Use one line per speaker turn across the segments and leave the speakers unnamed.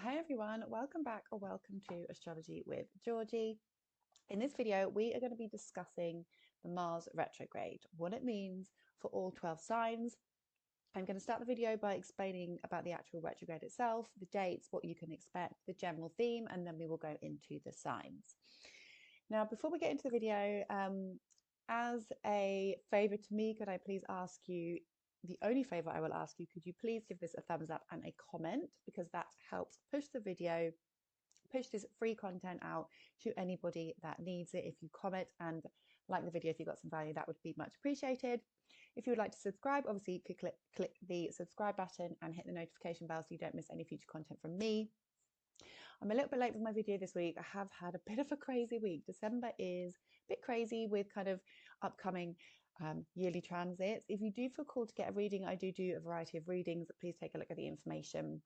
Hi everyone, welcome back or welcome to Astrology with Georgie. In this video, we are going to be discussing the Mars retrograde, what it means for all 12 signs. I'm going to start the video by explaining about the actual retrograde itself, the dates, what you can expect, the general theme, and then we will go into the signs. Now, before we get into the video, as a favor to me, could I please ask you, the only favor I will ask you, could you please give this a thumbs up and a comment, because that helps push the video, push this free content out to anybody that needs it. If you comment and like the video, if you got some value, that would be much appreciated. If you would like to subscribe, obviously you could click the subscribe button and hit the notification bell so you don't miss any future content from me. I'm a little bit late with my video this week. I have had a bit of a crazy week. December is a bit crazy with kind of upcoming yearly transits. If you do feel called to get a reading, I do a variety of readings. Please take a look at the information.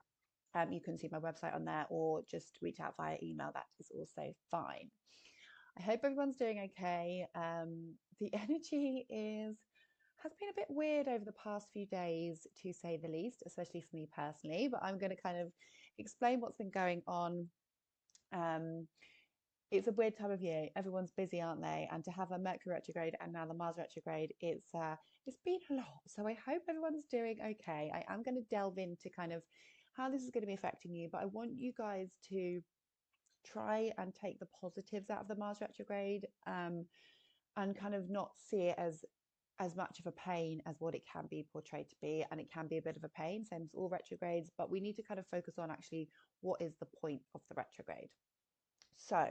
You can see my website on there, or just reach out via email. That is also fine. I hope everyone's doing okay. The energy has been a bit weird over the past few days, to say the least, especially for me personally, but I'm going to kind of explain what's been going on. It's a weird time of year. Everyone's busy, aren't they? And to have a Mercury retrograde and now the Mars retrograde, it's been a lot. So I hope everyone's doing okay. I am going to delve into kind of how this is going to be affecting you, but I want you guys to try and take the positives out of the Mars retrograde, and kind of not see it as much of a pain as what it can be portrayed to be. And it can be a bit of a pain, same as all retrogrades, but we need to kind of focus on actually what is the point of the retrograde. So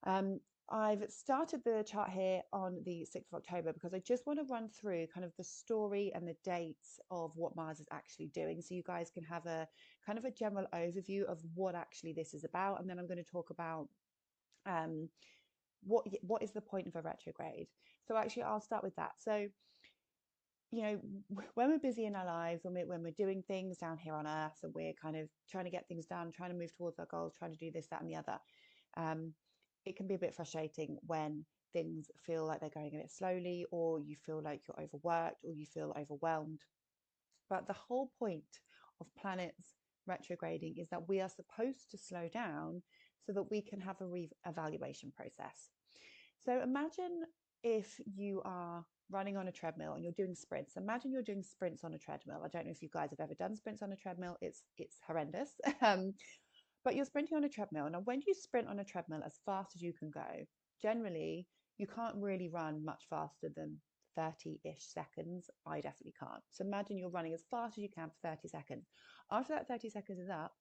I've started the chart here on the 6th of October because I just want to run through kind of the story and the dates of what Mars is actually doing, so you guys can have a kind of a general overview of what actually this is about. And then I'm going to talk about what is the point of a retrograde. So actually I'll start with that. So, you know, when we're busy in our lives, when we're doing things down here on Earth, and we're kind of trying to get things done, trying to move towards our goals, trying to do this, that, and the other, it can be a bit frustrating when things feel like they're going a bit slowly, or you feel like you're overworked, or you feel overwhelmed. But the whole point of planets retrograding is that we are supposed to slow down so that we can have a re-evaluation process. So imagine if you are running on a treadmill and you're doing sprints. Imagine you're doing sprints on a treadmill. I don't know if you guys have ever done sprints on a treadmill. It's horrendous. But you're sprinting on a treadmill. Now, when you sprint on a treadmill as fast as you can go, generally you can't really run much faster than 30-ish seconds. I definitely can't. So imagine you're running as fast as you can for 30 seconds. After that 30 seconds is up,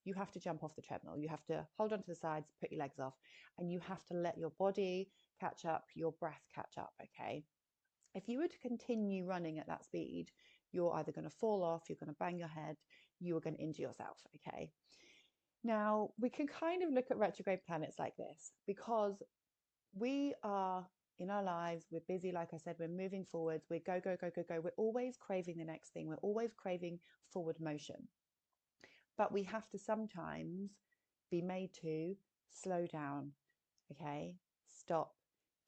you have to jump off the treadmill. You have to hold on to the sides, put your legs off, and you have to let your body catch up, your breath catch up, okay? If you were to continue running at that speed, you're either going to fall off, you're going to bang your head, you are going to injure yourself, okay? Now, we can kind of look at retrograde planets like this because we are in our lives, we're busy, like I said, we're moving forwards, we're go, go, go, go, go. We're always craving the next thing, we're always craving forward motion. But we have to sometimes be made to slow down, okay? Stop,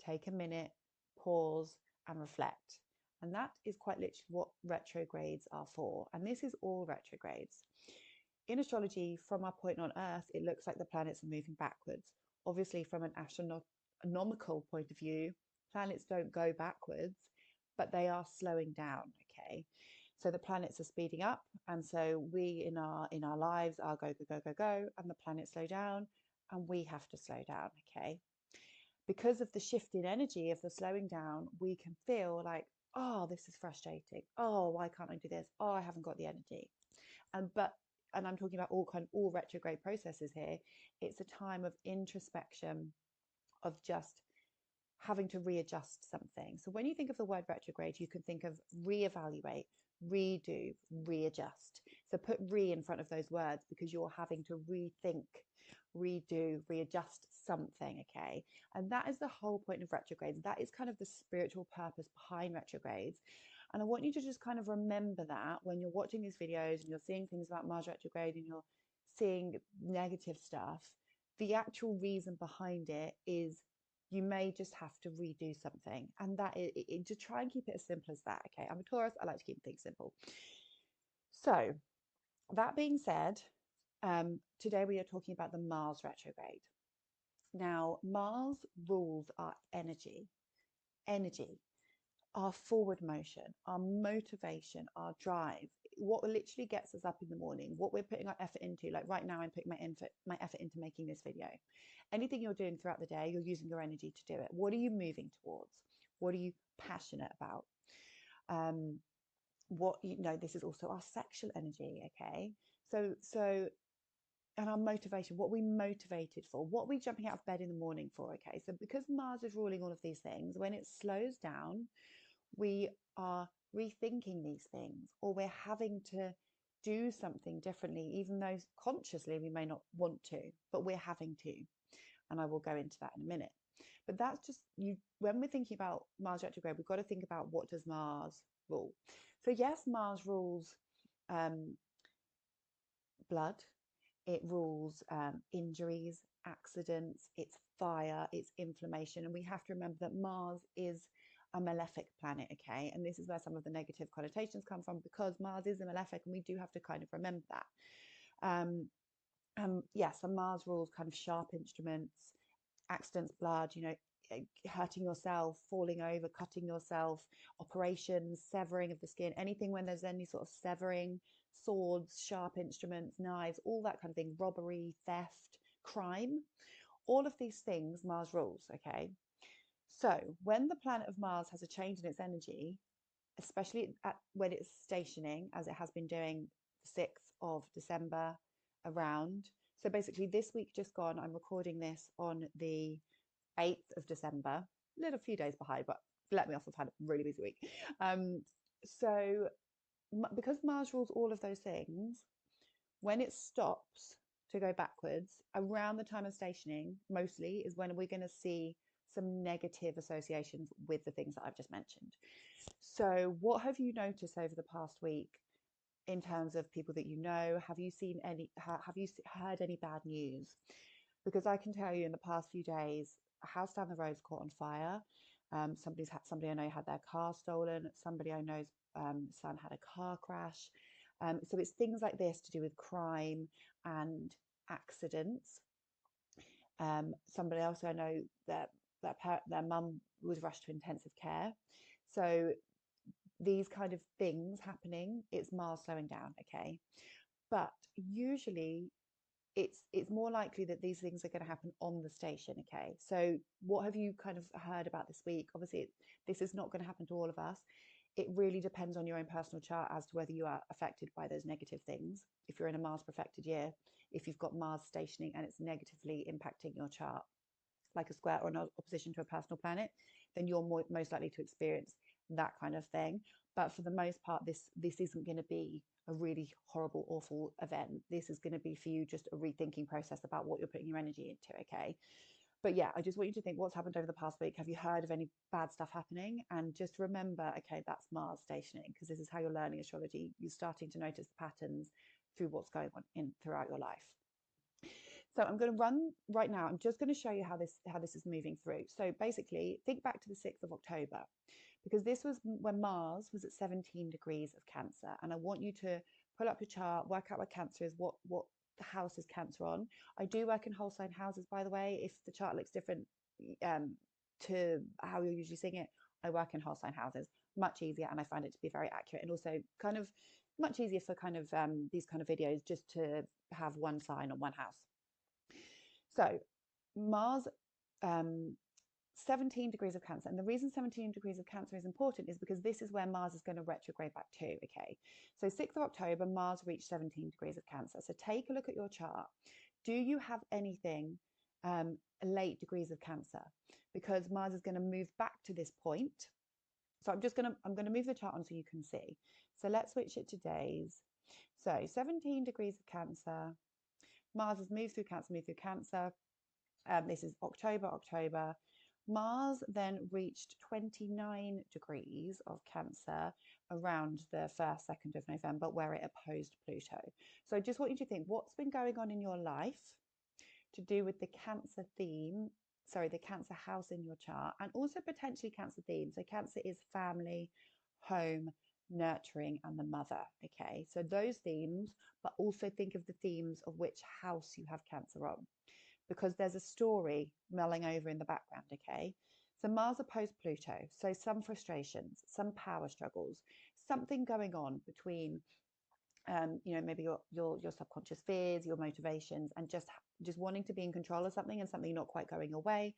take a minute, pause, and reflect. And that is quite literally what retrogrades are for. And this is all retrogrades. In astrology, from our point on Earth, it looks like the planets are moving backwards. Obviously, from an astronomical point of view, planets don't go backwards, but they are slowing down, okay? So the planets are speeding up, and so we in our lives are go, go, go, go, go, and the planets slow down, and we have to slow down, okay? Because of the shift in energy of the slowing down, we can feel like, oh, this is frustrating. Oh, why can't I do this? Oh, I haven't got the energy. And I'm talking about all retrograde processes here. It's a time of introspection, of just having to readjust something. So when you think of the word retrograde, you can think of reevaluate, redo, readjust. So put re in front of those words because you're having to rethink, redo, readjust something, okay? And that is the whole point of retrogrades. That is kind of the spiritual purpose behind retrogrades. And I want you to just kind of remember that when you're watching these videos and you're seeing things about Mars retrograde and you're seeing negative stuff, the actual reason behind it is you may just have to redo something. And that is to try and keep it as simple as that. Okay, I'm a Taurus, I like to keep things simple. So that being said, Today we are talking about the Mars retrograde. Now, Mars rules our energy, our forward motion, our motivation, our drive, what literally gets us up in the morning, what we're putting our effort into. Like right now, I'm putting my effort into making this video. Anything you're doing throughout the day, you're using your energy to do it. What are you moving towards? What are you passionate about? This is also our sexual energy, okay? So and our motivation, what we motivated for, what we jumping out of bed in the morning for, okay? So because Mars is ruling all of these things, when it slows down, we are rethinking these things, or we're having to do something differently, even though consciously we may not want to, but we're having to. And I will go into that in a minute. But that's just you. When we're thinking about Mars retrograde, we've got to think about, what does Mars rule? So yes, Mars rules blood. It rules injuries, accidents, it's fire, it's inflammation. And we have to remember that Mars is a malefic planet, okay? And this is where some of the negative connotations come from, because Mars is a malefic, and we do have to kind of remember that. Yes, and Mars rules kind of sharp instruments, accidents, blood, hurting yourself, falling over, cutting yourself, operations, severing of the skin, anything when there's any sort of severing, swords, sharp instruments, knives, all that kind of thing, robbery, theft, crime, all of these things Mars rules, okay? So when the planet of Mars has a change in its energy, especially when it's stationing, as it has been doing the 6th of December around. So basically this week just gone, I'm recording this on the 8th of December, a little few days behind, but let me off, I've had a really busy week. So because Mars rules all of those things, when it stops to go backwards, around the time of stationing, mostly is when we're going to see some negative associations with the things that I've just mentioned. So what have you noticed over the past week in terms of people that you know? Have you seen any, have you heard any bad news? Because I can tell you in the past few days, a house down the road's caught on fire. Somebody I know had their car stolen. Somebody I know's son had a car crash. So it's things like this to do with crime and accidents. Somebody else I know, their mum was rushed to intensive care. So these kind of things happening, it's Mars slowing down, okay? But usually it's more likely that these things are going to happen on the station, okay? So what have you kind of heard about this week? Obviously, this is not going to happen to all of us. It really depends on your own personal chart as to whether you are affected by those negative things. If you're in a Mars perfected year, if you've got Mars stationing and it's negatively impacting your chart, like a square or an opposition to a personal planet, then you're most likely to experience that kind of thing. But for the most part, this isn't going to be a really horrible, awful event. This is going to be for you just a rethinking process about what you're putting your energy into, okay? But yeah, I just want you to think, what's happened over the past week? Have you heard of any bad stuff happening? And just remember, okay, that's Mars stationing, because this is how you're learning astrology. You're starting to notice the patterns through what's going on throughout your life. So I'm going to run right now. I'm just going to show you how this is moving through. So basically, think back to the 6th of October, because this was when Mars was at 17 degrees of Cancer. And I want you to pull up your chart, work out where Cancer is, what the house is Cancer on. I do work in whole sign houses, by the way. If the chart looks different to how you're usually seeing it, I work in whole sign houses. Much easier, and I find it to be very accurate, and also kind of much easier for kind of these kind of videos, just to have one sign on one house. So Mars, 17 degrees of Cancer. And the reason 17 degrees of Cancer is important is because this is where Mars is going to retrograde back to, okay? So 6th of October, Mars reached 17 degrees of Cancer. So take a look at your chart. Do you have anything late degrees of Cancer? Because Mars is going to move back to this point. So I'm going to move the chart on so you can see. So let's switch it to days. So 17 degrees of Cancer. Mars has moved through Cancer, this is October. Mars then reached 29 degrees of Cancer around the 1st, 2nd of November, where it opposed Pluto. So I just want you to think, what's been going on in your life to do with the Cancer theme, the Cancer house in your chart, and also potentially Cancer theme. So Cancer is family, home, nurturing, and the mother. Okay, so those themes, but also think of the themes of which house you have Cancer on, because there's a story mulling over in the background. Okay, so Mars opposed Pluto, so some frustrations, some power struggles, something going on between maybe your subconscious fears, your motivations, and just wanting to be in control of something and something not quite going away,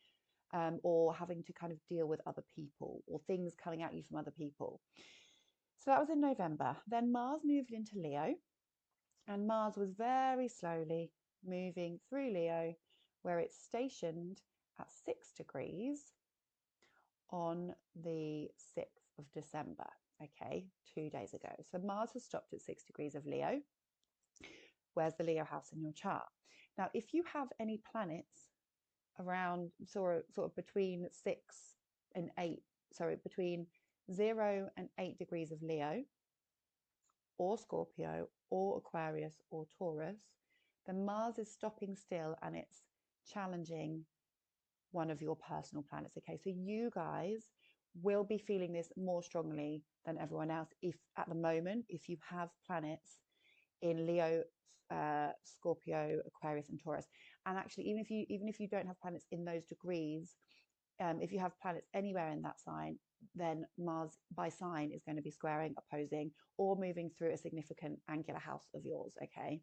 or having to kind of deal with other people or things coming at you from other people. So that was in November. Then Mars moved into Leo, and Mars was very slowly moving through Leo, where it's stationed at 6 degrees on the 6th of December. Okay, 2 days ago. So Mars has stopped at 6 degrees of Leo. Where's the Leo house in your chart? Now, if you have any planets around sort of between 6 and 8, sorry, between 0 and 8 degrees of Leo, or Scorpio, or Aquarius, or Taurus, then Mars is stopping still and it's challenging one of your personal planets. Okay, so you guys will be feeling this more strongly than everyone else if at the moment, if you have planets in Leo, Scorpio, Aquarius, and Taurus. And actually, even if you don't have planets in those degrees, if you have planets anywhere in that sign, then Mars by sign is going to be squaring, opposing, or moving through a significant angular house of yours. Okay.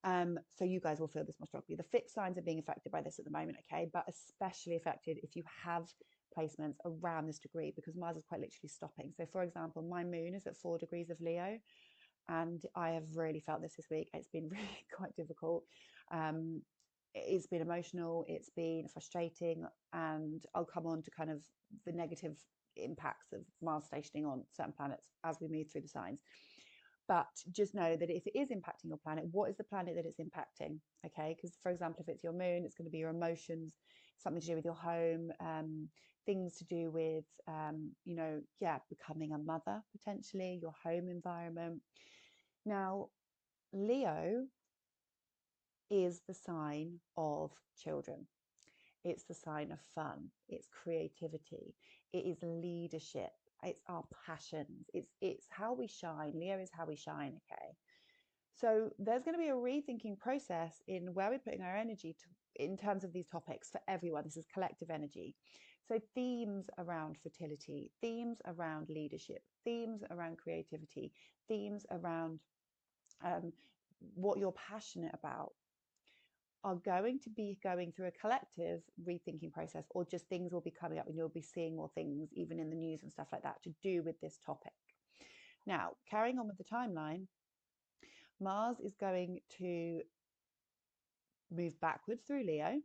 So you guys will feel this more strongly. The fixed signs are being affected by this at the moment, okay, but especially affected if you have placements around this degree, because Mars is quite literally stopping. So for example, my moon is at 4 degrees of Leo, and I have really felt this week. It's been really quite difficult. It's been emotional, it's been frustrating, and I'll come on to kind of the negative impacts of Mars stationing on certain planets as we move through the signs. But just know that if it is impacting your planet, what is the planet that it's impacting? Okay, because for example, if it's your moon, it's going to be your emotions, something to do with your home, things to do with, becoming a mother, potentially, your home environment. Now, Leo is the sign of children. It's the sign of fun. It's creativity. It is leadership. It's our passions. It's how we shine. Leo is how we shine. Okay. So there's going to be a rethinking process in where we're putting our energy in terms of these topics for everyone. This is collective energy. So themes around fertility, themes around leadership, themes around creativity, themes around what you're passionate about are going to be going through a collective rethinking process, or just things will be coming up and you'll be seeing more things even in the news and stuff like that to do with this topic. Now, carrying on with the timeline, Mars is going to move backwards through Leo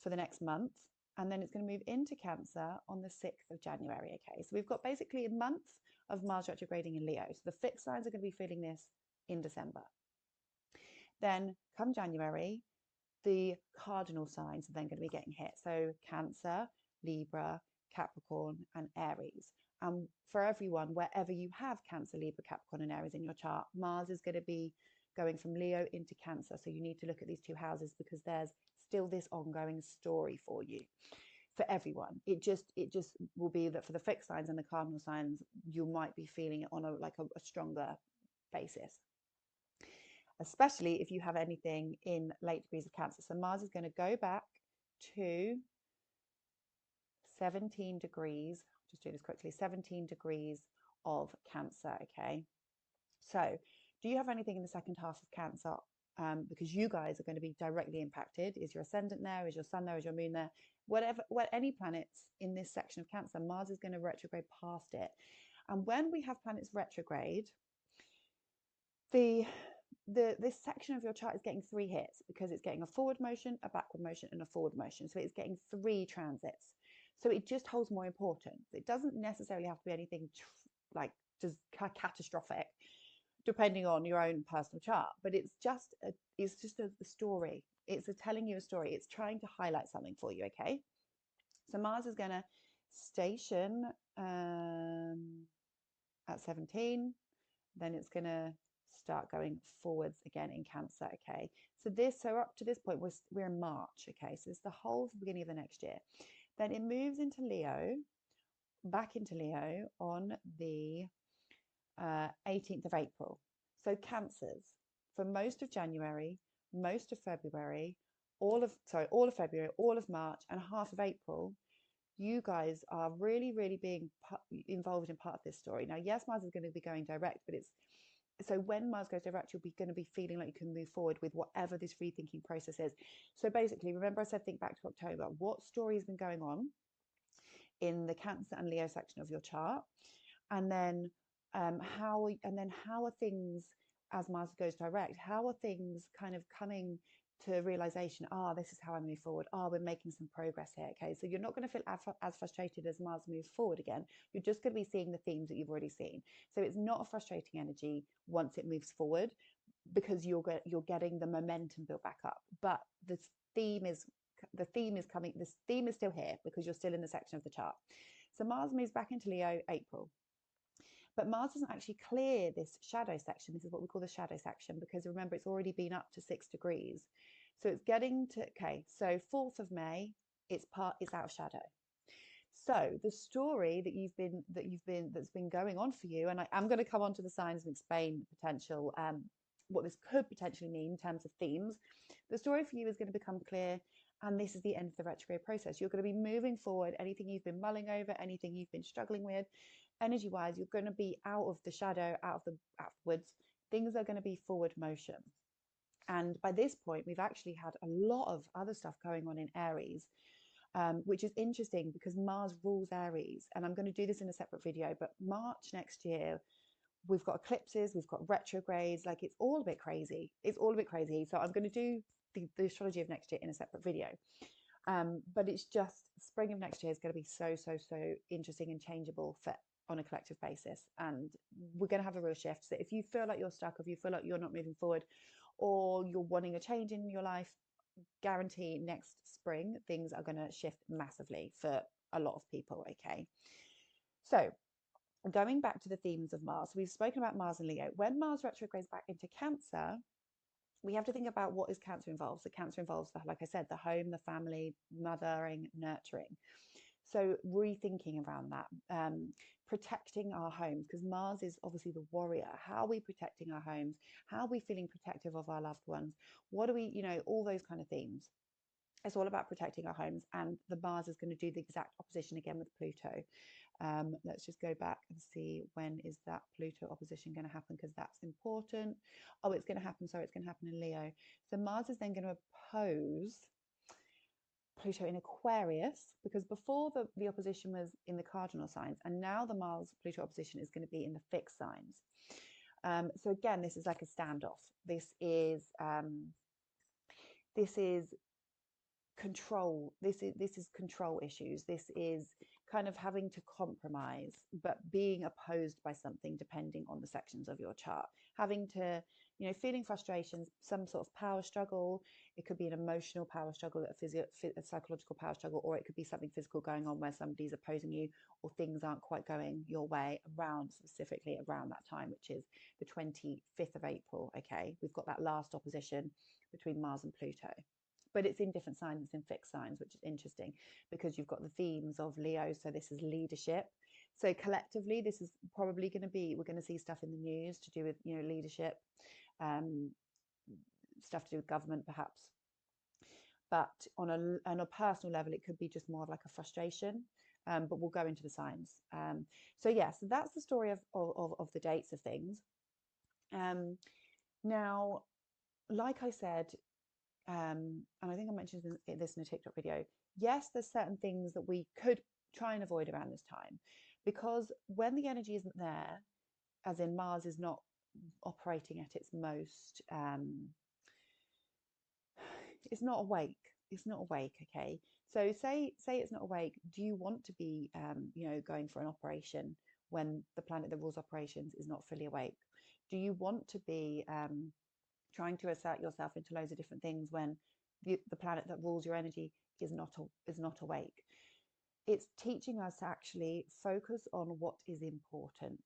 for the next month, and then it's going to move into Cancer on the 6th of January. Okay, so we've got basically a month of Mars retrograding in Leo. So the fixed signs are going to be feeling this in December. Then come January, the cardinal signs are then going to be getting hit. So Cancer, Libra, Capricorn, and Aries. And for everyone, wherever you have Cancer, Libra, Capricorn, and Aries in your chart, Mars is going to be going from Leo into Cancer. So you need to look at these two houses because there's still this ongoing story for you. For everyone, it just will be that for the fixed signs and the cardinal signs, you might be feeling it on a stronger basis, especially if you have anything in late degrees of Cancer. So Mars is going to go back to 17 degrees, just do this quickly, 17 degrees of Cancer, okay? So do you have anything in the second half of Cancer? Because you guys are going to be directly impacted. Is your ascendant there? Is your sun there? Is your moon there? Any planets in this section of Cancer, Mars is going to retrograde past it. And when we have planets retrograde, this section of your chart is getting 3 hits because it's getting a forward motion, a backward motion, and a forward motion. So it's getting 3 transits. So it just holds more importance. It doesn't necessarily have to be anything like just catastrophic, depending on your own personal chart. But it's just a story. It's telling you a story. It's trying to highlight something for you. Okay. So Mars is going to station at 17. Then it's going to start going forwards again in Cancer. Okay, so up to this point we're in March. Okay, so it's the whole beginning of the next year. Then it moves into Leo back into Leo on the 18th of April. So Cancers, for most of January, most of February, all of February, all of March, and half of April, you guys are really, really being involved in part of this story. Now, yes, Mars is going to be going direct, but it's so when Mars goes direct, you'll be going to be feeling like you can move forward with whatever this rethinking process is. So basically, remember I said think back to October. What story has been going on in the Cancer and Leo section of your chart, and then how are things as Mars goes direct? How are things kind of coming to realization? This is how I move forward. We're making some progress here. Okay, so you're not going to feel as frustrated as Mars moves forward again. You're just going to be seeing the themes that you've already seen. So it's not a frustrating energy once it moves forward, because you're getting the momentum built back up. But the theme is coming. This theme is still here because you're still in the section of the chart. So Mars moves back into Leo April. But Mars doesn't actually clear this shadow section. This is what we call the shadow section, because remember, it's already been up to 6 degrees. So it's getting to, okay, so 4th of May, it's out of shadow. So the story that's been going on for you, and I'm going to come on to the signs and explain the potential, what this could potentially mean in terms of themes. The story for you is going to become clear, and this is the end of the retrograde process. You're going to be moving forward. Anything you've been mulling over, anything you've been struggling with, energy-wise, you're going to be out of the shadow, out of the woods. Things are going to be forward motion. And by this point, we've actually had a lot of other stuff going on in Aries, which is interesting because Mars rules Aries. And I'm going to do this in a separate video, but March next year, we've got eclipses, we've got retrogrades, like it's all a bit crazy. It's all a bit crazy. So I'm going to do the astrology of next year in a separate video. But it's just spring of next year is going to be so interesting and changeable on a collective basis, and we're going to have a real shift. So if you feel like you're stuck, if you feel like you're not moving forward, or you're wanting a change in your life, guarantee next spring things are going to shift massively for a lot of people. Okay, so going back to the themes of Mars, we've spoken about Mars and Leo. When Mars retrogrades back into Cancer, we have to think about what is Cancer involves. So Cancer involves, like I said, the home, the family, mothering, nurturing. So rethinking around that, protecting our homes, because Mars is obviously the warrior. How are we protecting our homes? How are we feeling protective of our loved ones? What are we, all those kind of themes. It's all about protecting our homes, and the Mars is going to do the exact opposition again with Pluto. Let's just go back and see when is that Pluto opposition going to happen, because that's important. It's going to happen. Sorry, it's going to happen in Leo. So Mars is then going to oppose Pluto in Aquarius, because before the opposition was in the cardinal signs, and now the Mars Pluto opposition is going to be in the fixed signs. So again, this is like a standoff. This is control. This is control issues. This is kind of having to compromise, but being opposed by something depending on the sections of your chart. Having to, feeling frustrations, some sort of power struggle. It could be an emotional power struggle, a psychological power struggle, or it could be something physical going on where somebody's opposing you, or things aren't quite going your way specifically around that time, which is the 25th of April. Okay, we've got that last opposition between Mars and Pluto. But it's in different signs, it's in fixed signs, which is interesting because you've got the themes of Leo. So this is leadership. So collectively, this is probably going to be, we're going to see stuff in the news to do with, leadership, stuff to do with government, perhaps. But on a personal level, it could be just more of like a frustration. But we'll go into the signs. So that's the story of the dates of things. Now, like I said, and I think I mentioned this in a TikTok video, yes, there's certain things that we could try and avoid around this time, because when the energy isn't there, as in Mars is not operating at its most, it's not awake. It's not awake. Okay. So say it's not awake. Do you want to be, going for an operation when the planet that rules operations is not fully awake? Do you want to be, trying to assert yourself into loads of different things when the planet that rules your energy is not awake? It's teaching us to actually focus on what is important.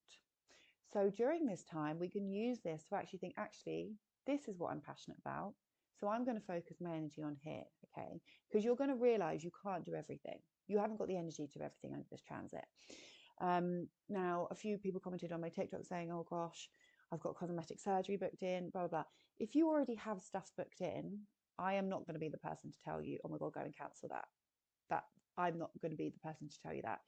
So during this time, we can use this to actually think, this is what I'm passionate about. So I'm going to focus my energy on here, okay? Because you're going to realize you can't do everything. you haven't got the energy to do everything under this transit. Now, a few people commented on my TikTok saying, oh gosh, I've got cosmetic surgery booked in, blah, blah, blah. If you already have stuff booked in, I am not going to be the person to tell you, oh my God, go and cancel that. I'm not going to be the person to tell you that.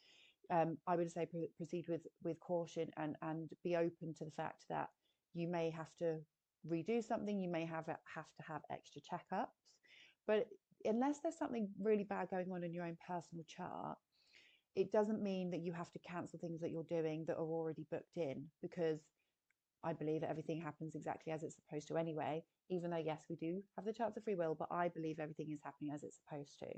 I would say proceed with caution and be open to the fact that you may have to redo something. You may have to have extra checkups, but unless there's something really bad going on in your own personal chart, it doesn't mean that you have to cancel things that you're doing that are already booked in, because I believe that everything happens exactly as it's supposed to anyway, even though, yes, we do have the chance of free will, but I believe everything is happening as it's supposed to.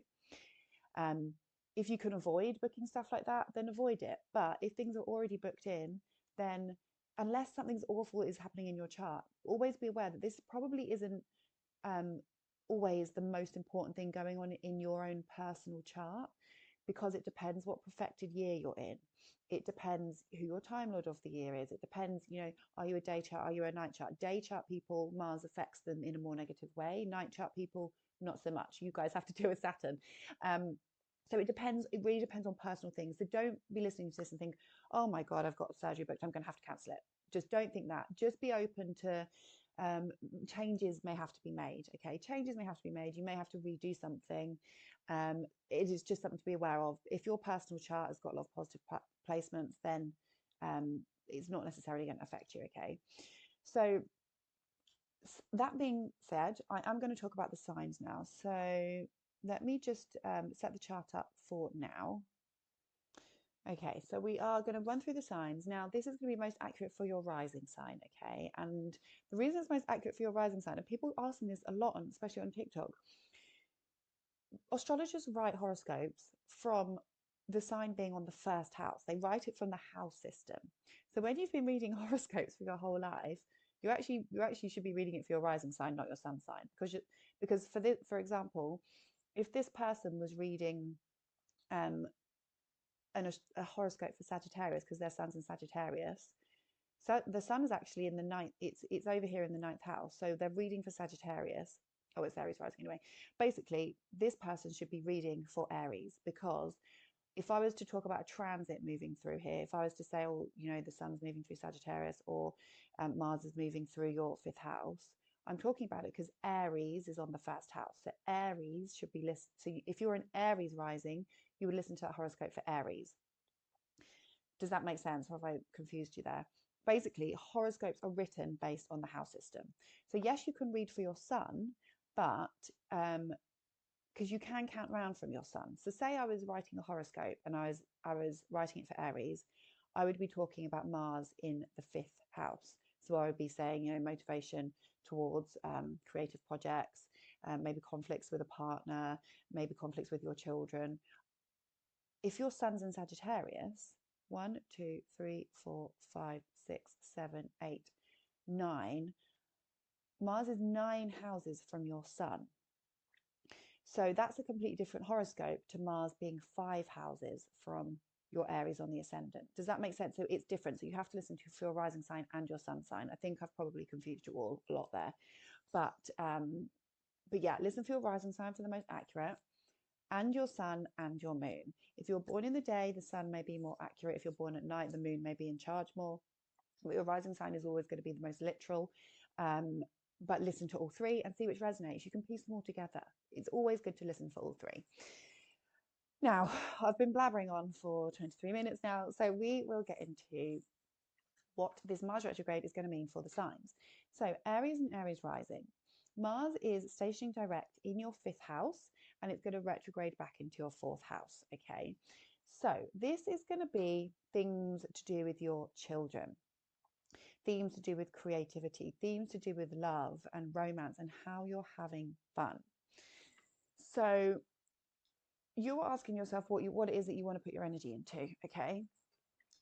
If you can avoid booking stuff like that, then avoid it. But if things are already booked in, then unless something's awful is happening in your chart, always be aware that this probably isn't always the most important thing going on in your own personal chart, because it depends what perfected year you're in. It depends who your Time Lord of the year is. It depends, are you a day chart? Are you a night chart? Day chart people, Mars affects them in a more negative way. Night chart people, not so much. You guys have to deal with Saturn. So it depends. It really depends on personal things. So don't be listening to this and think, oh my God, I've got surgery booked, I'm going to have to cancel it. Just don't think that. Just be open to changes may have to be made. Okay, changes may have to be made. You may have to redo something. It is just something to be aware of. If your personal chart has got a lot of positive placements, then it's not necessarily going to affect you. Okay, so that being said, I am going to talk about the signs now. So let me just set the chart up for now. Okay, so we are going to run through the signs. Now, this is going to be most accurate for your rising sign, okay? And the reason it's most accurate for your rising sign, and people ask me this a lot, especially on TikTok, astrologers write horoscopes from the sign being on the first house. They write it from the house system. So when you've been reading horoscopes for your whole life, you actually should be reading it for your rising sign, not your sun sign, because for example, if this person was reading a horoscope for Sagittarius, because their sun's in Sagittarius, so the sun is actually in the ninth. It's over here in the ninth house. So they're reading for Sagittarius. Oh, it's Aries rising anyway. Basically, this person should be reading for Aries, because if I was to talk about a transit moving through here, if I was to say, oh, the sun's moving through Sagittarius, or Mars is moving through your fifth house, I'm talking about it because Aries is on the first house. So Aries should be listened. So if you're an Aries rising, you would listen to that horoscope for Aries. Does that make sense? Or have I confused you there? Basically, horoscopes are written based on the house system. So yes, you can read for your sun, but because you can count round from your sun. So say I was writing a horoscope and I was writing it for Aries, I would be talking about Mars in the fifth house. So I would be saying, motivation towards creative projects, maybe conflicts with a partner, maybe conflicts with your children. If your sun's in Sagittarius, 1, 2, 3, 4, 5, 6, 7, 8, 9, Mars is 9 houses from your sun. So that's a completely different horoscope to Mars being 5 houses from your Aries on the ascendant. Does that make sense? So it's different. So you have to listen to your rising sign and your sun sign. I think I've probably confused you all a lot there. But yeah, listen for your rising sign for the most accurate, and your sun and your moon. If you're born in the day, the sun may be more accurate. If you're born at night, the moon may be in charge more. But your rising sign is always going to be the most literal. But listen to all three and see which resonates. You can piece them all together. It's always good to listen for all three. Now, I've been blabbering on for 23 minutes now, so we will get into what this Mars retrograde is going to mean for the signs. So Aries and Aries rising. Mars is stationing direct in your fifth house, and it's going to retrograde back into your fourth house. Okay, so this is going to be things to do with your children, themes to do with creativity, themes to do with love and romance and how you're having fun. So you're asking yourself what it is that you want to put your energy into. Okay,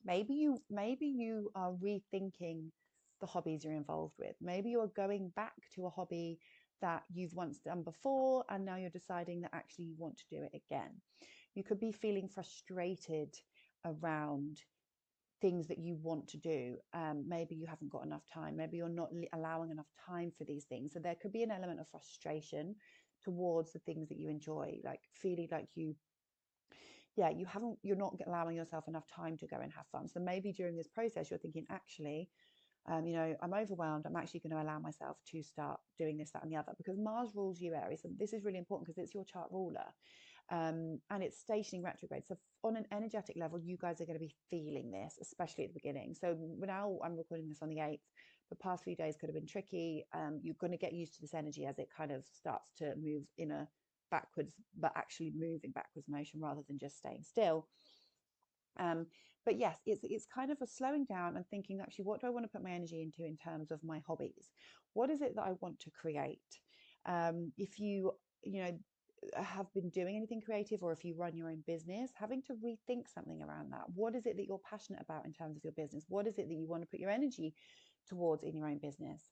maybe you are rethinking the hobbies you're involved with. Maybe you're going back to a hobby that you've once done before, and now you're deciding that actually you want to do it again. You could be feeling frustrated around things that you want to do. Maybe you haven't got enough time. Maybe you're not allowing enough time for these things. So there could be an element of frustration towards the things that you enjoy, like feeling like you yeah, you're not allowing yourself enough time to go and have fun. So maybe during this process, you're thinking, actually, I'm overwhelmed. I'm actually going to allow myself to start doing this, that, and the other, because Mars rules you, Aries. And this is really important because it's your chart ruler. And it's stationing retrograde. So on an energetic level, you guys are going to be feeling this, especially at the beginning. So now I'm recording this on the 8th. The past few days could have been tricky. You're going to get used to this energy as it kind of starts to move in a backwards, but actually moving backwards motion rather than just staying still. But yes, it's kind of a slowing down and thinking, actually, what do I want to put my energy into in terms of my hobbies? What is it that I want to create? If you know have been doing anything creative, or if you run your own business, having to rethink something around that. What is it that you're passionate about in terms of your business? What is it that you want to put your energy towards in your own business?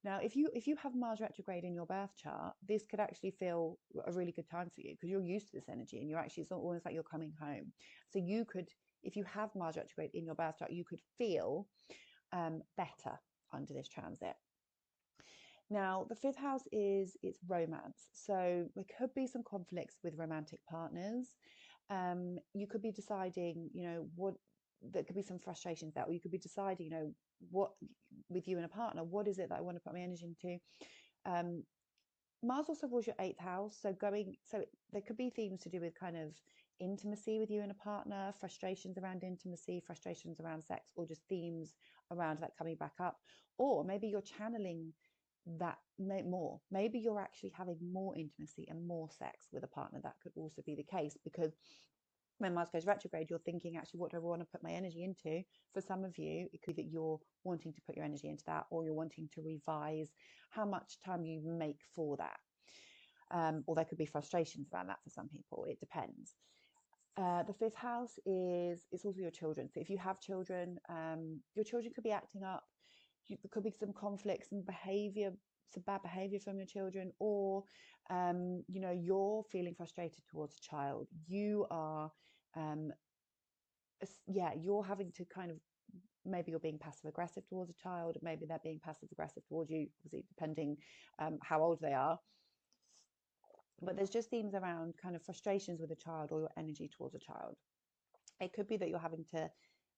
Now, if you have Mars retrograde in your birth chart, this could actually feel a really good time for you because you're used to this energy, and it's almost like you're coming home. So you could, if you have Mars retrograde in your birth chart, you could feel better under this transit. Now, the 5th house it's romance. So there could be some conflicts with romantic partners. You could be deciding, what there could be some frustrations there, or you could be deciding, what with you and a partner, what is it that I want to put my energy into? Mars also rules your 8th house, so there could be themes to do with kind of intimacy with you and a partner, frustrations around intimacy, frustrations around sex, or just themes around that coming back up. Or maybe you're channeling that more. Maybe you're actually having more intimacy and more sex with a partner. That could also be the case, because when Mars goes retrograde, you're thinking, actually, what do I want to put my energy into? For some of you, it could be that you're wanting to put your energy into that, or you're wanting to revise how much time you make for that. Or there could be frustrations around that for some people. It depends. The 5th house it's also your children. So if you have children, your children could be acting up. There could be some conflicts and behavior, some bad behavior from your children, or you're feeling frustrated towards a child. You are you're having to kind of, maybe you're being passive aggressive towards a child, maybe they're being passive aggressive towards you, obviously depending how old they are. But there's just themes around kind of frustrations with a child, or your energy towards a child. It could be that you're having to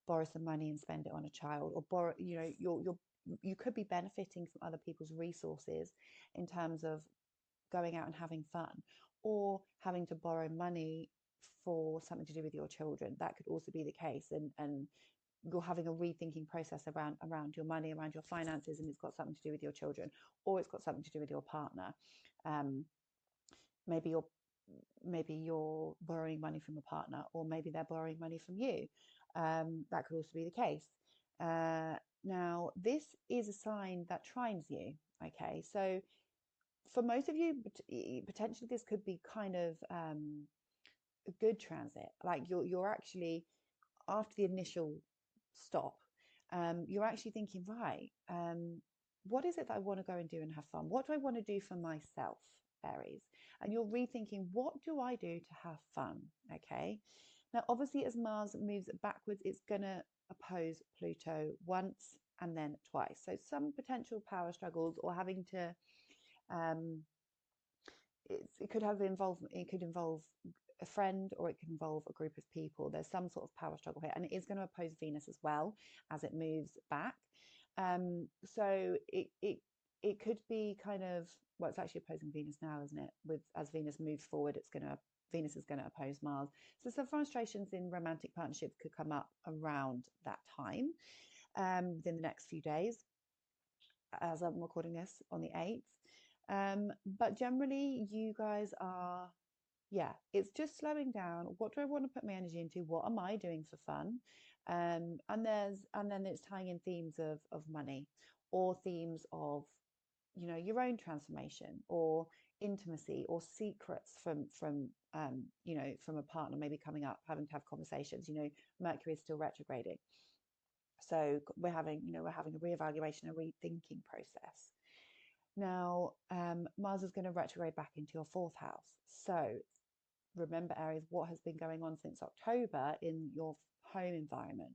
borrow some money and spend it on a child, or borrow, you could be benefiting from other people's resources in terms of going out and having fun, or having to borrow money for something to do with your children. That could also be the case, and you're having a rethinking process around your money, around your finances, and it's got something to do with your children, or it's got something to do with your partner. Maybe you're borrowing money from a partner, or maybe they're borrowing money from you. That could also be the case. Now, this is a sign that trines you. Okay, so for most of you, potentially this could be kind of a good transit. Like you're actually, after the initial stop, you're actually thinking, right, what is it that I want to go and do and have fun? What do I want to do for myself, Aries? And you're rethinking, what do I do to have fun? Okay. Now, obviously, as Mars moves backwards, it's going to oppose Pluto once and then twice. So some potential power struggles, or having to, it could involve a friend, or it could involve a group of people. There's some sort of power struggle here, and it is going to oppose Venus as well as it moves back. So it could be kind of, well, it's actually opposing Venus now, isn't it? As Venus moves forward, Venus is going to oppose Mars. So some frustrations in romantic partnerships could come up around that time, within the next few days, as I'm recording this on the 8th. But generally, you guys are, it's just slowing down. What do I want to put my energy into? What am I doing for fun? And then it's tying in themes of money, or themes of, your own transformation, or intimacy, or secrets from a partner maybe coming up, having to have conversations. Mercury is still retrograding, so we're having a reevaluation, a rethinking process. Now, Mars is going to retrograde back into your 4th house. So remember, Aries, what has been going on since October in your home environment?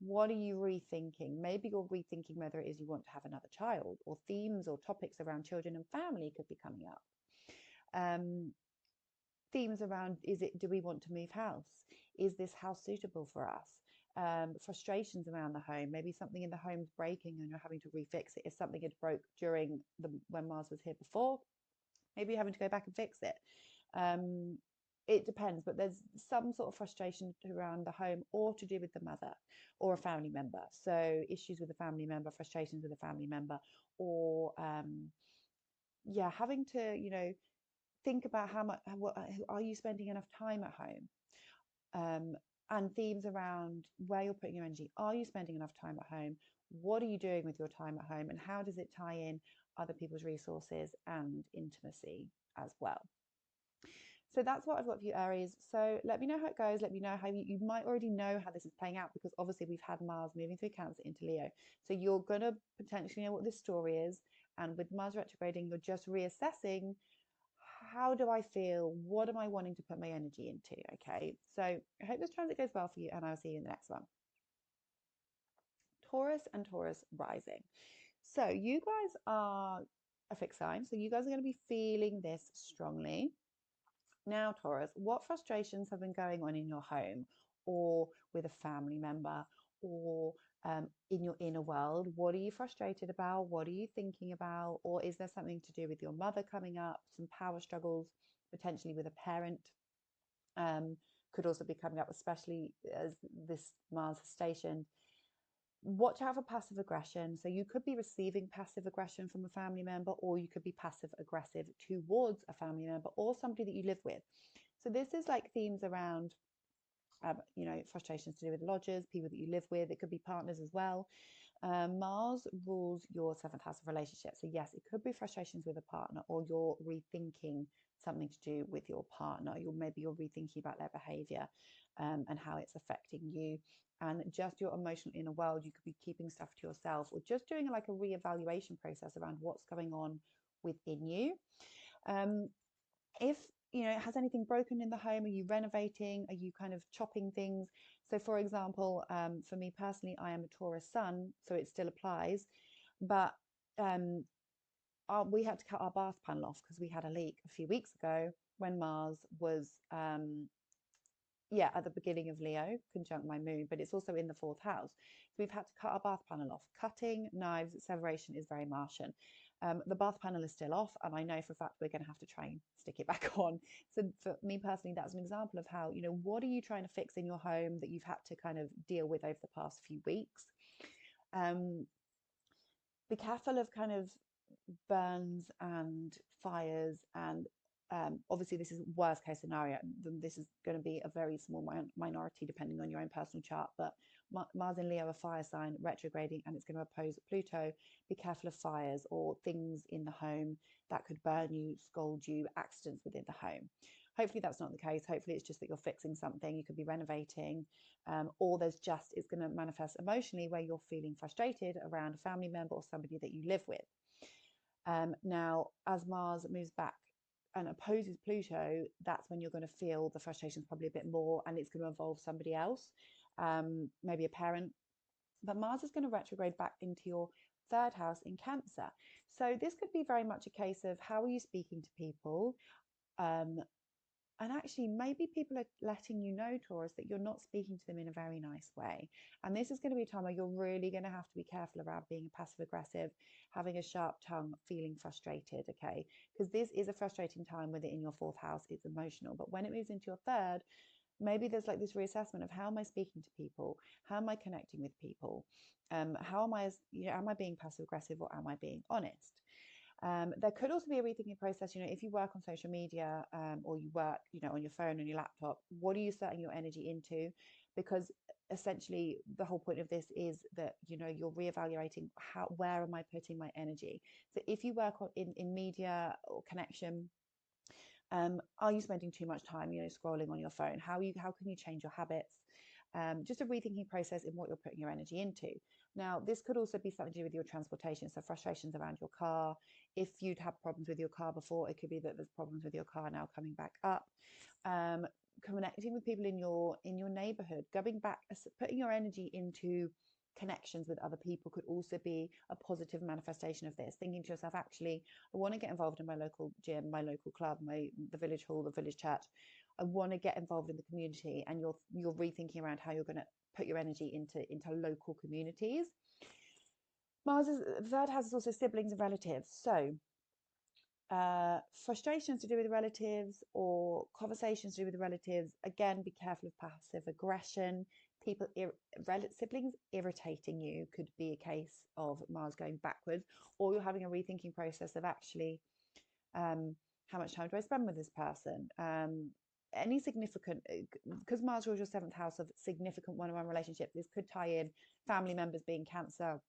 What are you rethinking? Maybe you're rethinking whether it is you want to have another child, or themes or topics around children and family could be coming up. Themes around, do we want to move house? Is this house suitable for us? Frustrations around the home, maybe something in the home's breaking and you're having to refix it. If something had broke during when Mars was here before, maybe you're having to go back and fix it. It depends, but there's some sort of frustration around the home or to do with the mother or a family member. So issues with a family member, frustrations with a family member, or yeah, having to, you know, think about how much, what, are you spending enough time at home? And themes around where you're putting your energy. Are you spending enough time at home? What are you doing with your time at home? And how does it tie in other people's resources and intimacy as well? So that's what I've got for you, Aries. So let me know how it goes. Let me know how you might already know how this is playing out, because obviously we've had Mars moving through Cancer into Leo. So you're going to potentially know what this story is. And with Mars retrograding, you're just reassessing, how do I feel? What am I wanting to put my energy into? Okay. So I hope this transit goes well for you, and I'll see you in the next one. Taurus and Taurus rising. So you guys are a fixed sign. So you guys are going to be feeling this strongly. Now, Taurus, what frustrations have been going on in your home or with a family member or in your inner world? What are you frustrated about? What are you thinking about? Or is there something to do with your mother coming up? Some power struggles, potentially with a parent, could also be coming up, especially as this Mars is stationed. Watch out for passive aggression. So you could be receiving passive aggression from a family member, or you could be passive aggressive towards a family member or somebody that you live with. So this is like themes around, you know, frustrations to do with lodgers, people that you live with. It could be partners as well. Mars rules your seventh house of relationships. So yes, it could be frustrations with a partner, or you're rethinking something to do with your partner. Maybe you're rethinking about their behavior and how it's affecting you. And just your emotional inner world, you could be keeping stuff to yourself, or just doing like a reevaluation process around what's going on within you. If you know, has anything broken in the home? Are you renovating? Are you kind of chopping things? So for example, for me personally, I am a Taurus sun, so it still applies, but we had to cut our bath panel off because we had a leak a few weeks ago when Mars was at the beginning of Leo, conjunct my moon, but it's also in the fourth house. So we've had to cut our bath panel off. Cutting, knives, separation is very Martian. The bath panel is still off, and I know for a fact we're going to have to try and stick it back on. So for me personally, that's an example of how, you know, what are you trying to fix in your home that you've had to kind of deal with over the past few weeks? Be careful of kind of burns and fires, and obviously this is worst case scenario. This is going to be a very small minority depending on your own personal chart, but Mars in Leo, a fire sign, retrograding, and it's going to oppose Pluto. Be careful of fires or things in the home that could burn you, scald you, accidents within the home. Hopefully that's not the case. Hopefully it's just that you're fixing something. You could be renovating, or it's going to manifest emotionally where you're feeling frustrated around a family member or somebody that you live with. Now, as Mars moves back and opposes Pluto, that's when you're going to feel the frustrations probably a bit more, and it's going to involve somebody else, maybe a parent. But Mars is going to retrograde back into your third house in Cancer. So this could be very much a case of how are you speaking to people? And actually, maybe people are letting you know, Taurus, that you're not speaking to them in a very nice way. And this is going to be a time where you're really going to have to be careful around being passive aggressive, having a sharp tongue, feeling frustrated, okay? Because this is a frustrating time with it in your fourth house. It's emotional. But when it moves into your third, maybe there's like this reassessment of how am I speaking to people? How am I connecting with people? How am I, am I being passive aggressive, or am I being honest? There could also be a rethinking process. You know, if you work on social media, or you work, you know, on your phone, on your laptop, what are you setting your energy into? Because essentially the whole point of this is that, you know, you're reevaluating where am I putting my energy? So if you work in media or connection, are you spending too much time, you know, scrolling on your phone? How can you change your habits? Just a rethinking process in what you're putting your energy into. Now, this could also be something to do with your transportation. So frustrations around your car. If you'd had problems with your car before, it could be that there's problems with your car now coming back up. Connecting with people in your neighborhood, going back, putting your energy into connections with other people could also be a positive manifestation of this. Thinking to yourself, actually, I want to get involved in my local gym, my local club, the village hall, the village church. I want to get involved in the community, and you're rethinking around how you're going to put your energy into local communities. Mars's third house is also siblings and relatives. So frustrations to do with relatives or conversations to do with relatives. Again, be careful of passive aggression. People, siblings irritating you could be a case of Mars going backwards, or you're having a rethinking process of actually, how much time do I spend with this person? Any significant, because Mars rules your seventh house of significant one-on-one relationships, this could tie in family members being Cancer.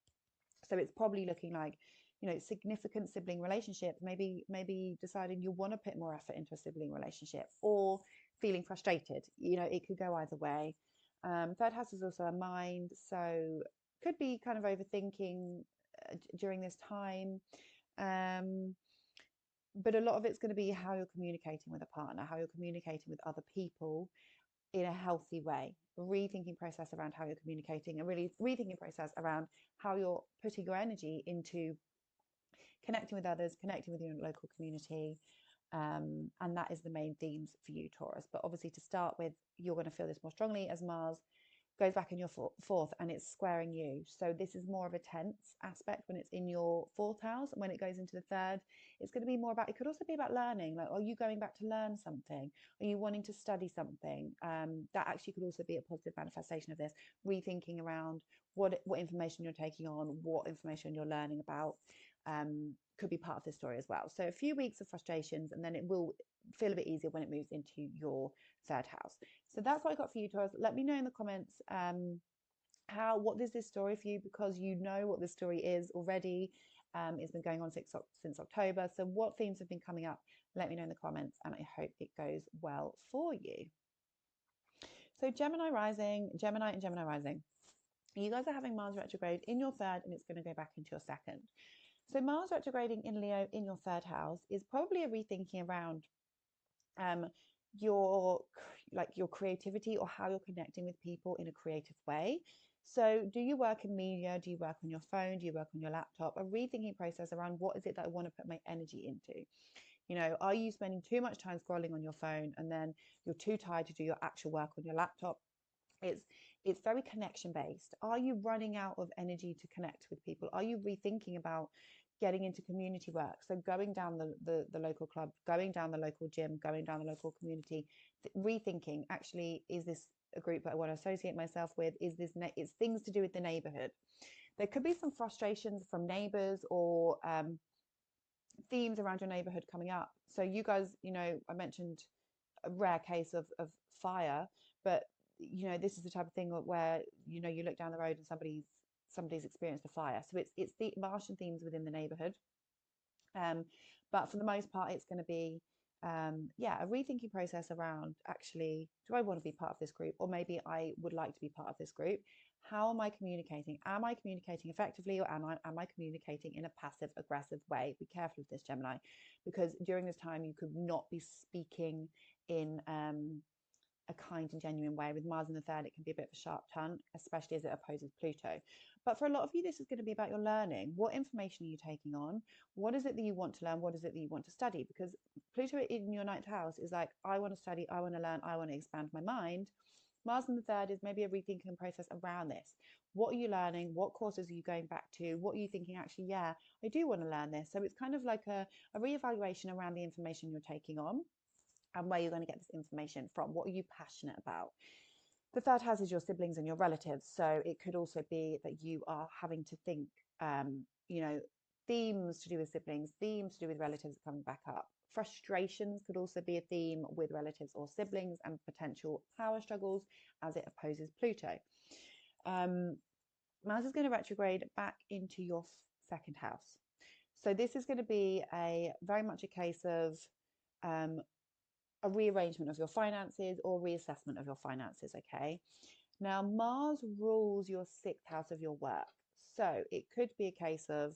So it's probably looking like, you know, significant sibling relationships, maybe deciding you want to put more effort into a sibling relationship, or feeling frustrated. You know, it could go either way. Third house is also a mind, so could be kind of overthinking during this time. But a lot of it's going to be how you're communicating with a partner, how you're communicating with other people in a healthy way. Rethinking process around how you're communicating, and really rethinking process around how you're putting your energy into connecting with others, connecting with your local community. And that is the main themes for you, Taurus. But obviously, to start with, you're going to feel this more strongly as Mars goes back in your fourth, and it's squaring you. So this is more of a tense aspect when it's in your fourth house, and when it goes into the third, it's going to be more about, it could also be about learning. Like, are you going back to learn something? Are you wanting to study something? That actually could also be a positive manifestation of this, rethinking around what information you're taking on, what information you're learning about. Could be part of this story as well. So a few weeks of frustrations, and then it will feel a bit easier when it moves into your third house. So that's what I got for you, Taurus. Let me know in the comments what is this story for you, because you know what this story is already. It's been going on since October. So what themes have been coming up? Let me know in the comments, and I hope it goes well for you. So Gemini rising, Gemini and Gemini rising. You guys are having Mars retrograde in your third, and it's going to go back into your second. So Mars retrograding in Leo in your third house is probably a rethinking around your creativity, or how you're connecting with people in a creative way. So do you work in media? Do you work on your phone? Do you work on your laptop? A rethinking process around, what is it that I want to put my energy into? You know, are you spending too much time scrolling on your phone, and then you're too tired to do your actual work on your laptop? It's very connection based. Are you running out of energy to connect with people? Are you rethinking about getting into community work? So going down the local club, going down the local gym, going down the local community, rethinking, actually, is this a group that I want to associate myself with? Is this it's things to do with the neighborhood? There could be some frustrations from neighbors, or themes around your neighborhood coming up. So you guys, you know, I mentioned a rare case of fire, but you know, this is the type of thing where, you know, you look down the road and somebody's experienced a fire. So it's the Martian themes within the neighborhood. But for the most part, it's going to be a rethinking process around, actually, do I want to be part of this group? Or maybe I would like to be part of this group. How am I communicating? Am I communicating effectively, or am I communicating in a passive aggressive way? Be careful of this, Gemini, because during this time you could not be speaking in a kind and genuine way. With Mars in the third, it can be a bit of a sharp tongue, especially as it opposes Pluto. But for a lot of you, this is going to be about your learning. What information are you taking on? What is it that you want to learn? What is it that you want to study? Because Pluto in your ninth house is like, I want to study, I want to learn, I want to expand my mind. Mars in the third is maybe a rethinking process around this. What are you learning? What courses are you going back to? What are you thinking, actually, yeah, I do want to learn this. So it's kind of like a reevaluation around the information you're taking on, and where you're going to get this information from. What are you passionate about? The third house is your siblings and your relatives. So it could also be that you are having to think, you know, themes to do with siblings, themes to do with relatives coming back up. Frustrations could also be a theme with relatives or siblings, and potential power struggles as it opposes Pluto. Mars is going to retrograde back into your second house. So this is going to be very much a case of a rearrangement of your finances, or reassessment of your finances. Okay, now Mars rules your sixth house of your work, so it could be a case of,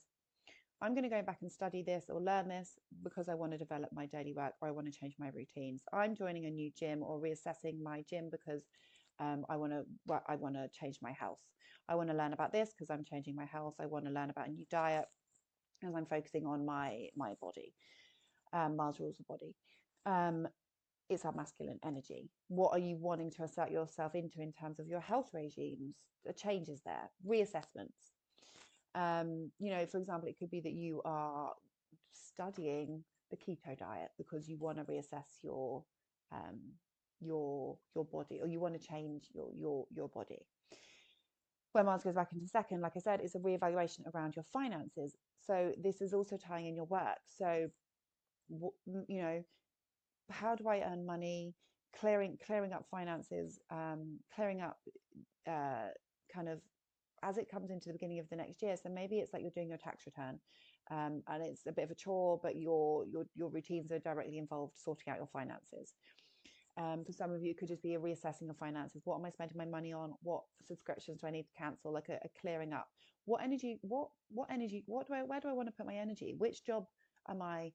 I'm going to go back and study this or learn this because I want to develop my daily work, or I want to change my routines. I'm joining a new gym, or reassessing my gym because I want to change my health. I want to learn about this because I'm changing my health. I want to learn about a new diet as I'm focusing on my body. Mars rules the body. it's our masculine energy. What are you wanting to assert yourself into in terms of your health regimes? The changes there, reassessments. You know, for example, it could be that you are studying the keto diet because you want to reassess um, your body, or you want to change your body. When Mars goes back into second, like I said, it's a reevaluation around your finances. So this is also tying in your work. So, you know, how do I earn money? Clearing up finances, clearing up kind of as it comes into the beginning of the next year. So maybe it's like you're doing your tax return, and it's a bit of a chore, but your routines are directly involved sorting out your finances. For some of you, it could just be a reassessing of finances. What am I spending my money on? What subscriptions do I need to cancel? Like a clearing up. What energy? What energy? Where do I want to put my energy? Which job am I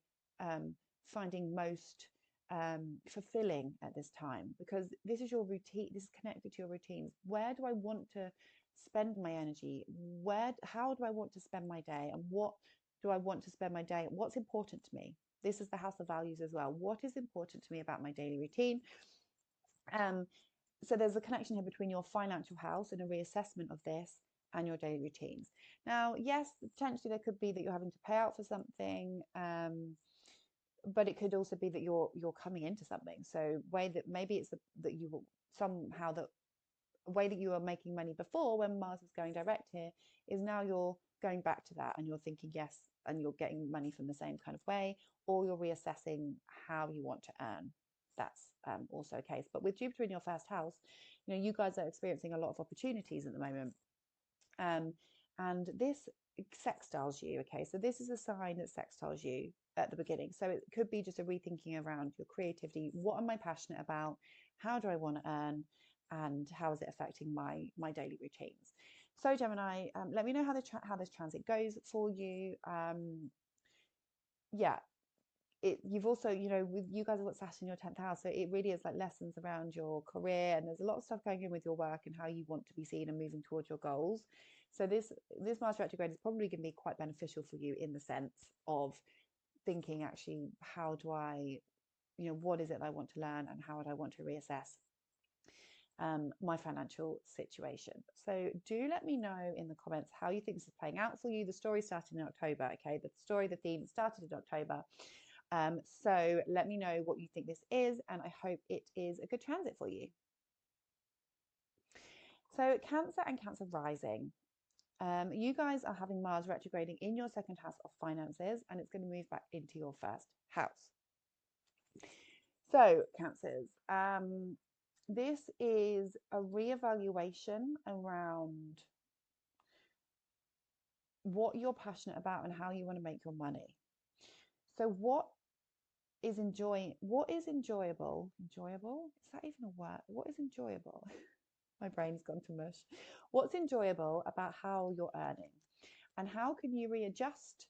finding most fulfilling at this time? Because this is your routine. This is connected to your routines. Where do I want to spend my energy? How do I want to spend my day? And what do I want to spend my day? What's important to me? This is the house of values as well. What is important to me about my daily routine? So there's a connection here between your financial house and a reassessment of this and your daily routines. Now, yes, potentially there could be that you're having to pay out for something, but it could also be that you're coming into something. So way that maybe it's that you will somehow that way that you were making money before when Mars is going direct here is now you're going back to that and you're thinking yes, and you're getting money from the same kind of way, or you're reassessing how you want to earn. That's also a case. But with Jupiter in your first house, you know, you guys are experiencing a lot of opportunities at the moment. And this sextiles you. Okay, so this is a sign that sextiles you at the beginning. So it could be just a rethinking around your creativity. What am I passionate about? How do I want to earn? And how is it affecting my daily routines? So Gemini, let me know how this transit goes for you. Yeah, you've also, you know, with you guys have got Saturn in your 10th house, so it really is like lessons around your career, and there's a lot of stuff going in with your work and how you want to be seen and moving towards your goals. So this Mars retrograde is probably going to be quite beneficial for you in the sense of thinking, actually, how do I, you know, what is it I want to learn and how would I want to reassess my financial situation. So do let me know in the comments how you think this is playing out for you. The story started in October, okay? The theme started in October. So let me know what you think this is, and I hope it is a good transit for you. So Cancer and Cancer rising. You guys are having Mars retrograding in your second house of finances, and it's going to move back into your first house. So Cancers, this is a reevaluation around what you're passionate about and how you want to make your money. So what is enjoyable? Enjoyable? Is that even a word? What is enjoyable? My brain's gone to mush. What's enjoyable about how you're earning? And how can you readjust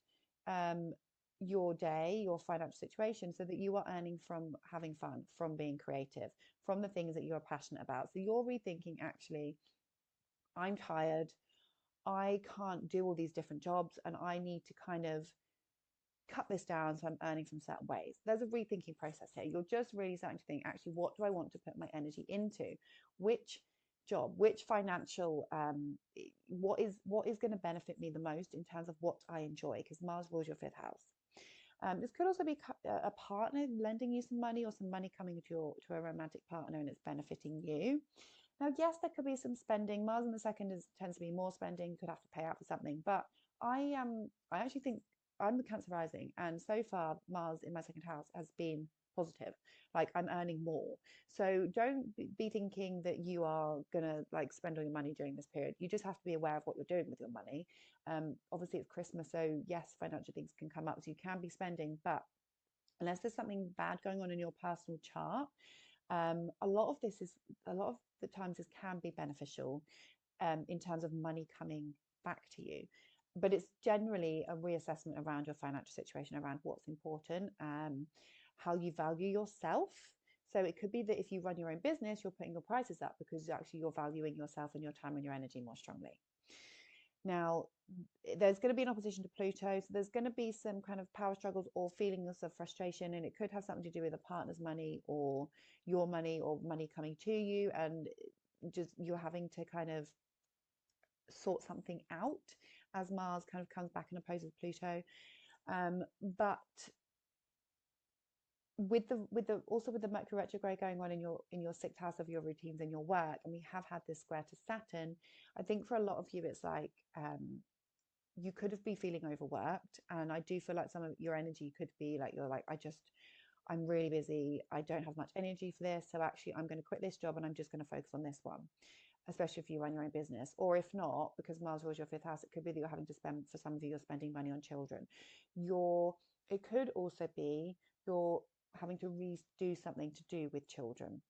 your day, your financial situation, so that you are earning from having fun, from being creative, from the things that you're passionate about? So you're rethinking, actually, I'm tired, I can't do all these different jobs, and I need to kind of cut this down so I'm earning from certain ways. There's a rethinking process here. You're just really starting to think, actually, what do I want to put my energy into? Which job, which financial, what is going to benefit me the most in terms of what I enjoy? Because Mars rules your fifth house. This could also be a partner lending you some money, or some money coming to a romantic partner and it's benefiting you. Now, yes, there could be some spending. Mars in the second tends to be more spending. You could have to pay out for something. But I actually think I'm the Cancer rising, and so far Mars in my second house has been positive. Like, I'm earning more. So don't be thinking that you are gonna like spend all your money during this period. You just have to be aware of what you're doing with your money. Obviously it's Christmas, so yes, financial things can come up, so you can be spending, but unless there's something bad going on in your personal chart, a lot of the times this can be beneficial in terms of money coming back to you. But it's generally a reassessment around your financial situation, around what's important, how you value yourself. So it could be that if you run your own business, you're putting your prices up because actually you're valuing yourself and your time and your energy more strongly. Now, there's going to be an opposition to Pluto, so there's going to be some kind of power struggles or feelings of frustration, and it could have something to do with a partner's money or your money or money coming to you, and just you're having to kind of sort something out as Mars kind of comes back and opposes Pluto. But with the also with the Mercury retrograde going on in your sixth house of your routines and your work, and we have had this square to Saturn, I think for a lot of you it's like you could have been feeling overworked, and I do feel like some of your energy could be like you're like I'm really busy, I don't have much energy for this, so actually I'm going to quit this job and I'm just going to focus on this one, especially if you run your own business. Or if not, because Mars rules your fifth house, it could be that you're having to spend, for some of you, you're spending money on children. It could also be you're having to redo something to do with children.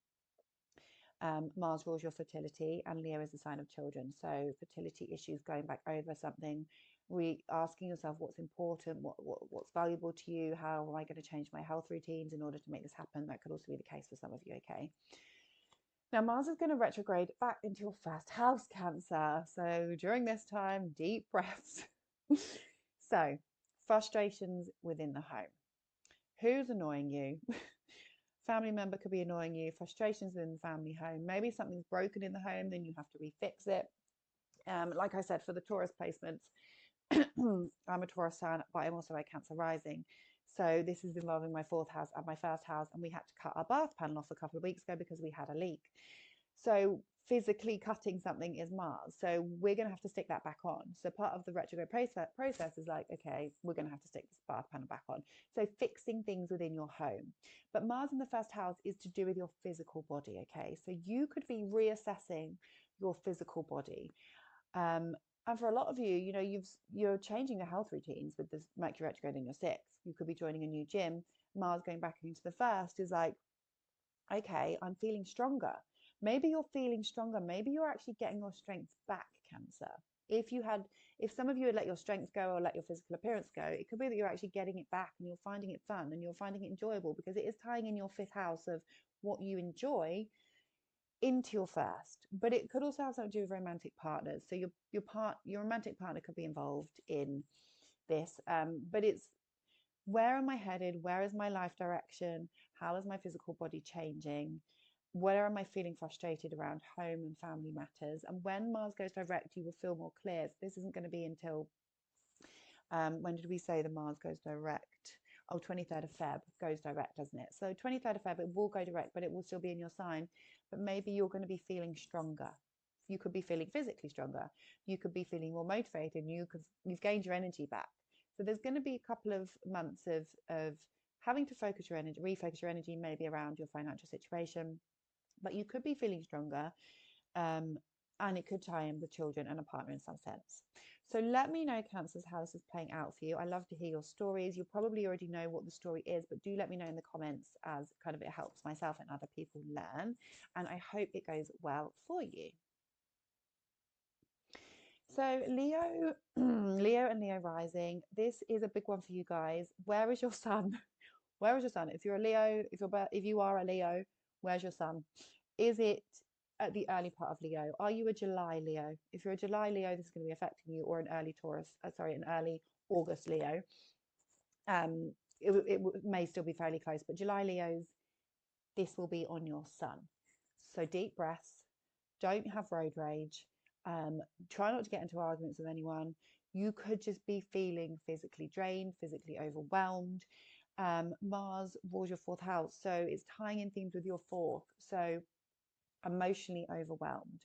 Mars rules your fertility, and Leo is the sign of children. So fertility issues, going back over something, asking yourself what's important, what's valuable to you, how am I going to change my health routines in order to make this happen. That could also be the case for some of you, okay? Now, Mars is going to retrograde back into your first house, Cancer. So during this time, deep breaths. So, frustrations within the home. Who's annoying you? Family member could be annoying you. Frustrations within the family home. Maybe something's broken in the home, then you have to refix it. Like I said, for the Taurus placements, I'm a Taurus sun, but I'm also a Cancer rising. So this is involving my fourth house and my first house, and we had to cut our bath panel off a couple of weeks ago because we had a leak. So physically cutting something is Mars. So we're going to have to stick that back on. So part of the retrograde process is like, okay, we're going to have to stick this bath panel back on. So fixing things within your home. But Mars in the first house is to do with your physical body, okay? So you could be reassessing your physical body. And for a lot of you, you know, you're changing your health routines with this Mercury retrograde in your sixth. You could be joining a new gym. Mars going back into the first is like, okay, I'm feeling stronger. Maybe you're feeling stronger. Maybe you're actually getting your strength back, Cancer. If some of you had let your strength go or let your physical appearance go, it could be that you're actually getting it back and you're finding it fun and you're finding it enjoyable, because it is tying in your fifth house of what you enjoy into your first. But it could also have something to do with romantic partners. So your romantic partner could be involved in this. But it's, where am I headed? Where is my life direction? How is my physical body changing? Where am I feeling frustrated around home and family matters? And when Mars goes direct, you will feel more clear. So this isn't going to be until, when did we say the Mars goes direct? Oh, 23rd of Feb goes direct, doesn't it? So 23rd of Feb, it will go direct, but it will still be in your sign. But maybe you're going to be feeling stronger. You could be feeling physically stronger. You could be feeling more motivated. You've gained your energy back. So there's going to be a couple of months of having to focus your energy, refocus your energy, maybe around your financial situation. But you could be feeling stronger. And it could tie in with children and a partner in some sense. So let me know, Cancers, how this is playing out for you. I love to hear your stories. You probably already know what the story is, but do let me know in the comments, as kind of it helps myself and other people learn. And I hope it goes well for you. So Leo, Leo and Leo rising, this is a big one for you guys. Where is your sun? Where is your sun? If you're a Leo, if you are a Leo, where's your sun? Is it at the early part of Leo? Are you a July Leo? If you're a July Leo, this is going to be affecting you, or an early Taurus, an early August Leo. It may still be fairly close, but July Leos, this will be on your sun. So deep breaths, don't have road rage, try not to get into arguments with anyone. You could just be feeling physically drained, physically overwhelmed. Mars rules your fourth house, so it's tying in themes with your fourth. So emotionally overwhelmed,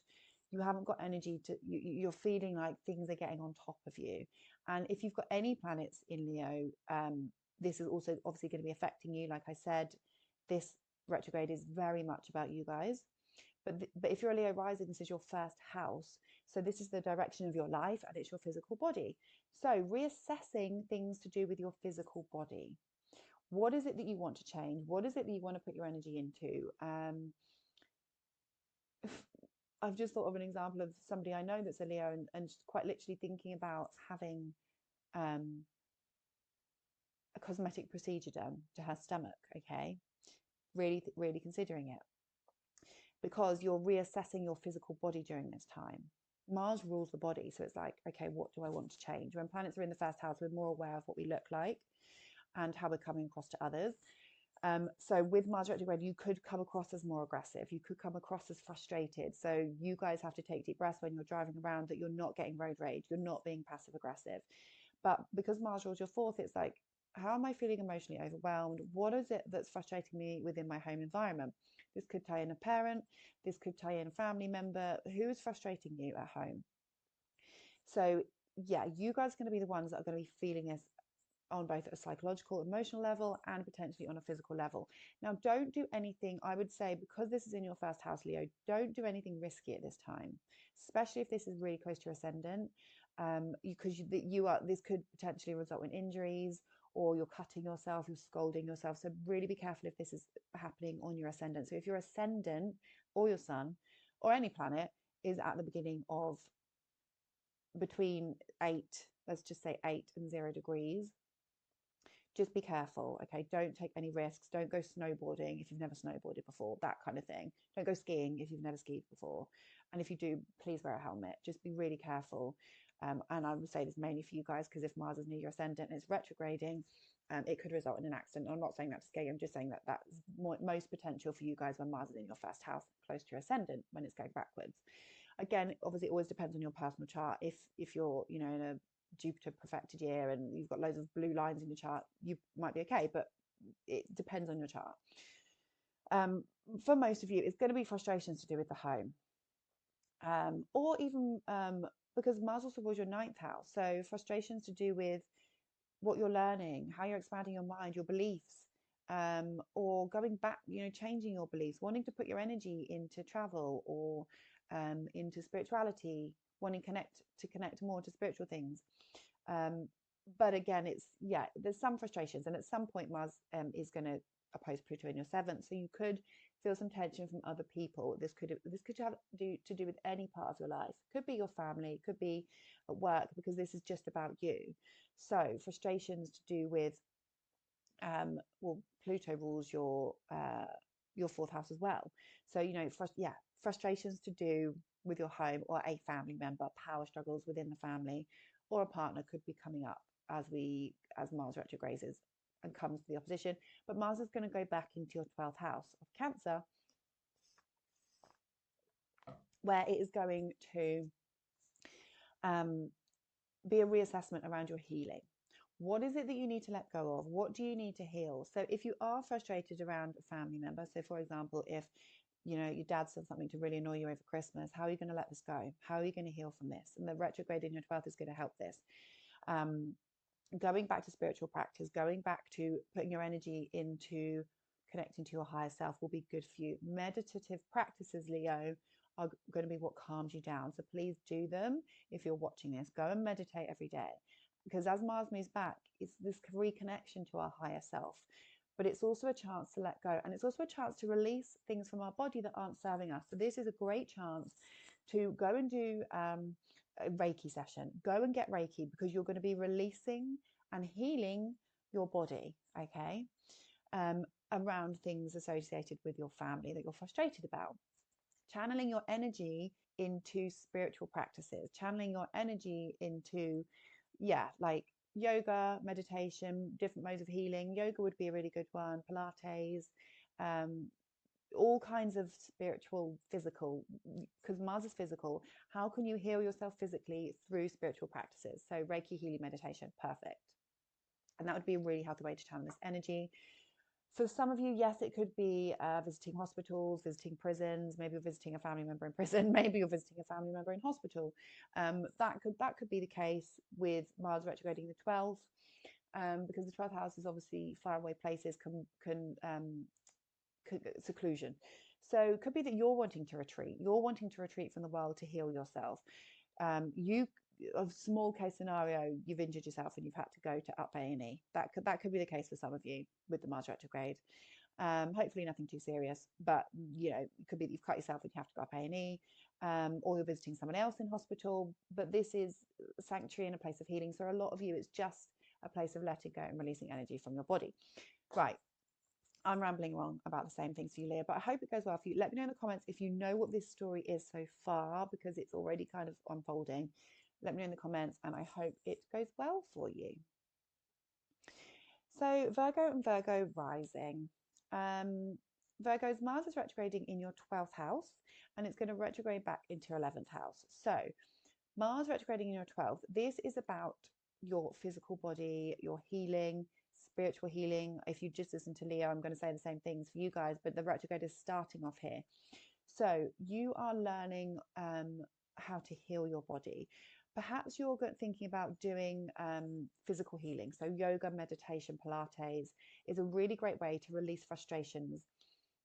you haven't got energy to, you're feeling like things are getting on top of you. And if you've got any planets in Leo, this is also obviously going to be affecting you. Like I said, this retrograde is very much about you guys. But if you're a Leo rising, this is your first house. So this is the direction of your life, and it's your physical body. So reassessing things to do with your physical body. What is it that you want to change? What is it that you want to put your energy into? I've just thought of an example of somebody I know that's a Leo, and quite literally thinking about having a cosmetic procedure done to her stomach, okay? Really, really considering it, because you're reassessing your physical body during this time. Mars rules the body. So it's like, okay, what do I want to change? When planets are in the first house, we're more aware of what we look like and how we're coming across to others. So with Mars retrograde, you could come across as more aggressive. You could come across as frustrated. So you guys have to take deep breaths when you're driving around, that you're not getting road rage. You're not being passive aggressive. But because Mars rules your fourth, it's like, how am I feeling emotionally overwhelmed? What is it that's frustrating me within my home environment? This could tie in a parent. This could tie in a family member. Who is frustrating you at home? So yeah, you guys are going to be the ones that are going to be feeling this on both a psychological, emotional level and potentially on a physical level. Now, don't do anything, I would say, because this is in your first house, Leo, don't do anything risky at this time, especially if this is really close to your ascendant, because this could potentially result in injuries, or you're cutting yourself, you're scalding yourself. So really be careful if this is happening on your ascendant. So if your ascendant or your sun or any planet is at the beginning of between 8, let's just say 8 and 0 degrees, just be careful. Okay, don't take any risks. Don't go snowboarding if you've never snowboarded before, that kind of thing. Don't go skiing if you've never skied before, and if you do, please wear a helmet. Just be really careful. And I would say this mainly for you guys, because if Mars is near your ascendant and it's retrograding, it could result in an accident. I'm not saying that to scare you. I'm just saying that that's most potential for you guys when Mars is in your first house, close to your ascendant, when it's going backwards. Again, obviously, it always depends on your personal chart. If you're, in a Jupiter perfected year and you've got loads of blue lines in your chart, you might be okay, but it depends on your chart. For most of you, it's going to be frustrations to do with the home, or even because Mars also rules your 9th house, so frustrations to do with what you're learning, how you're expanding your mind, your beliefs, or going back, changing your beliefs, wanting to put your energy into travel or into spirituality, wanting to connect more to spiritual things. But again, there's some frustrations, and at some point Mars is going to oppose Pluto in your 7th, so you could feel some tension from other people. This could have to do with any part of your life. Could be your family, could be at work, because this is just about you. So frustrations to do with Pluto rules your 4th house as well. So frustrations to do with your home or a family member, power struggles within the family, or a partner could be coming up as Mars retrogrades and comes to the opposition. But Mars is going to go back into your 12th house of Cancer, where it is going to be a reassessment around your healing. What is it that you need to let go of? What do you need to heal? So if you are frustrated around a family member, so for example, if your dad said something to really annoy you over Christmas, how are you going to let this go? How are you going to heal from this? And the retrograde in your 12th is going to help this. Going back to spiritual practice, going back to putting your energy into connecting to your higher self will be good for you. Meditative practices, Leo, are going to be what calms you down. So please do them. If you're watching this, go and meditate every day, because as Mars moves back, it's this reconnection to our higher self. But it's also a chance to let go, and it's also a chance to release things from our body that aren't serving us. So this is a great chance to go and do a Reiki session. Go and get Reiki, because you're going to be releasing and healing your body, okay, around things associated with your family that you're frustrated about. Channeling your energy into spiritual practices, channeling your energy into, like yoga, meditation, different modes of healing. Yoga would be a really good one, Pilates, all kinds of spiritual, physical, because Mars is physical. How can you heal yourself physically through spiritual practices? So Reiki, healing, meditation, perfect. And that would be a really healthy way to channel this energy. For some of you, yes, it could be visiting hospitals, visiting prisons. Maybe you're visiting a family member in prison. Maybe you're visiting a family member in hospital. That could be the case with Mars retrograding the 12th, because the 12th house is obviously faraway places, seclusion. So it could be that you're wanting to retreat. You're wanting to retreat from the world to heal yourself. A small case scenario, you've injured yourself and you've had to go to up A&E. That could be the case for some of you with the Mars retrograde. Hopefully nothing too serious, but it could be that you've cut yourself and you have to go up A&E, or you're visiting someone else in hospital. But this is a sanctuary and a place of healing. So a lot of you, it's just a place of letting go and releasing energy from your body. Right. I'm rambling wrong about the same things for you, Leah, but I hope it goes well for you. Let me know in the comments if you know what this story is so far, because it's already kind of unfolding. Let me know in the comments, and I hope it goes well for you. So Virgo and Virgo rising. Virgo's Mars is retrograding in your 12th house, and it's going to retrograde back into your 11th house. So Mars retrograding in your 12th, this is about your physical body, your healing, spiritual healing. If you just listen to Leo, I'm going to say the same things for you guys, but the retrograde is starting off here. So you are learning how to heal your body. Perhaps you're thinking about doing physical healing. So yoga, meditation, Pilates is a really great way to release frustrations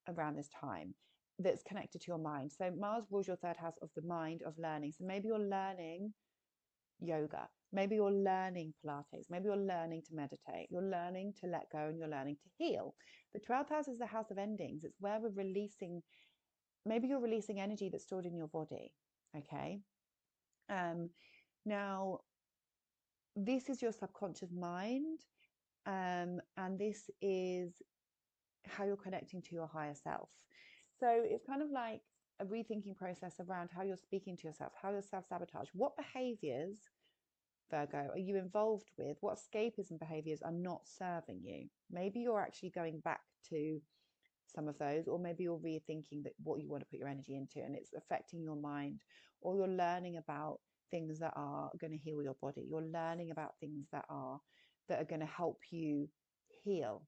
around this time that's connected to your mind. So Mars rules your third house of the mind, of learning. So maybe you're learning yoga, maybe you're learning Pilates, maybe you're learning to meditate, you're learning to let go, and you're learning to heal. The 12th house is the house of endings. It's where we're releasing, maybe you're releasing energy that's stored in your body. Okay. Now this is your subconscious mind, and this is how you're connecting to your higher self. So it's kind of like a rethinking process around how you're speaking to yourself, how you're self-sabotage. What behaviors, Virgo, are you involved with? What escapism behaviors are not serving you? Maybe you're actually going back to some of those, or maybe you're rethinking that what you want to put your energy into, and it's affecting your mind, or you're learning about things that are going to heal your body. You're learning about things that are going to help you heal.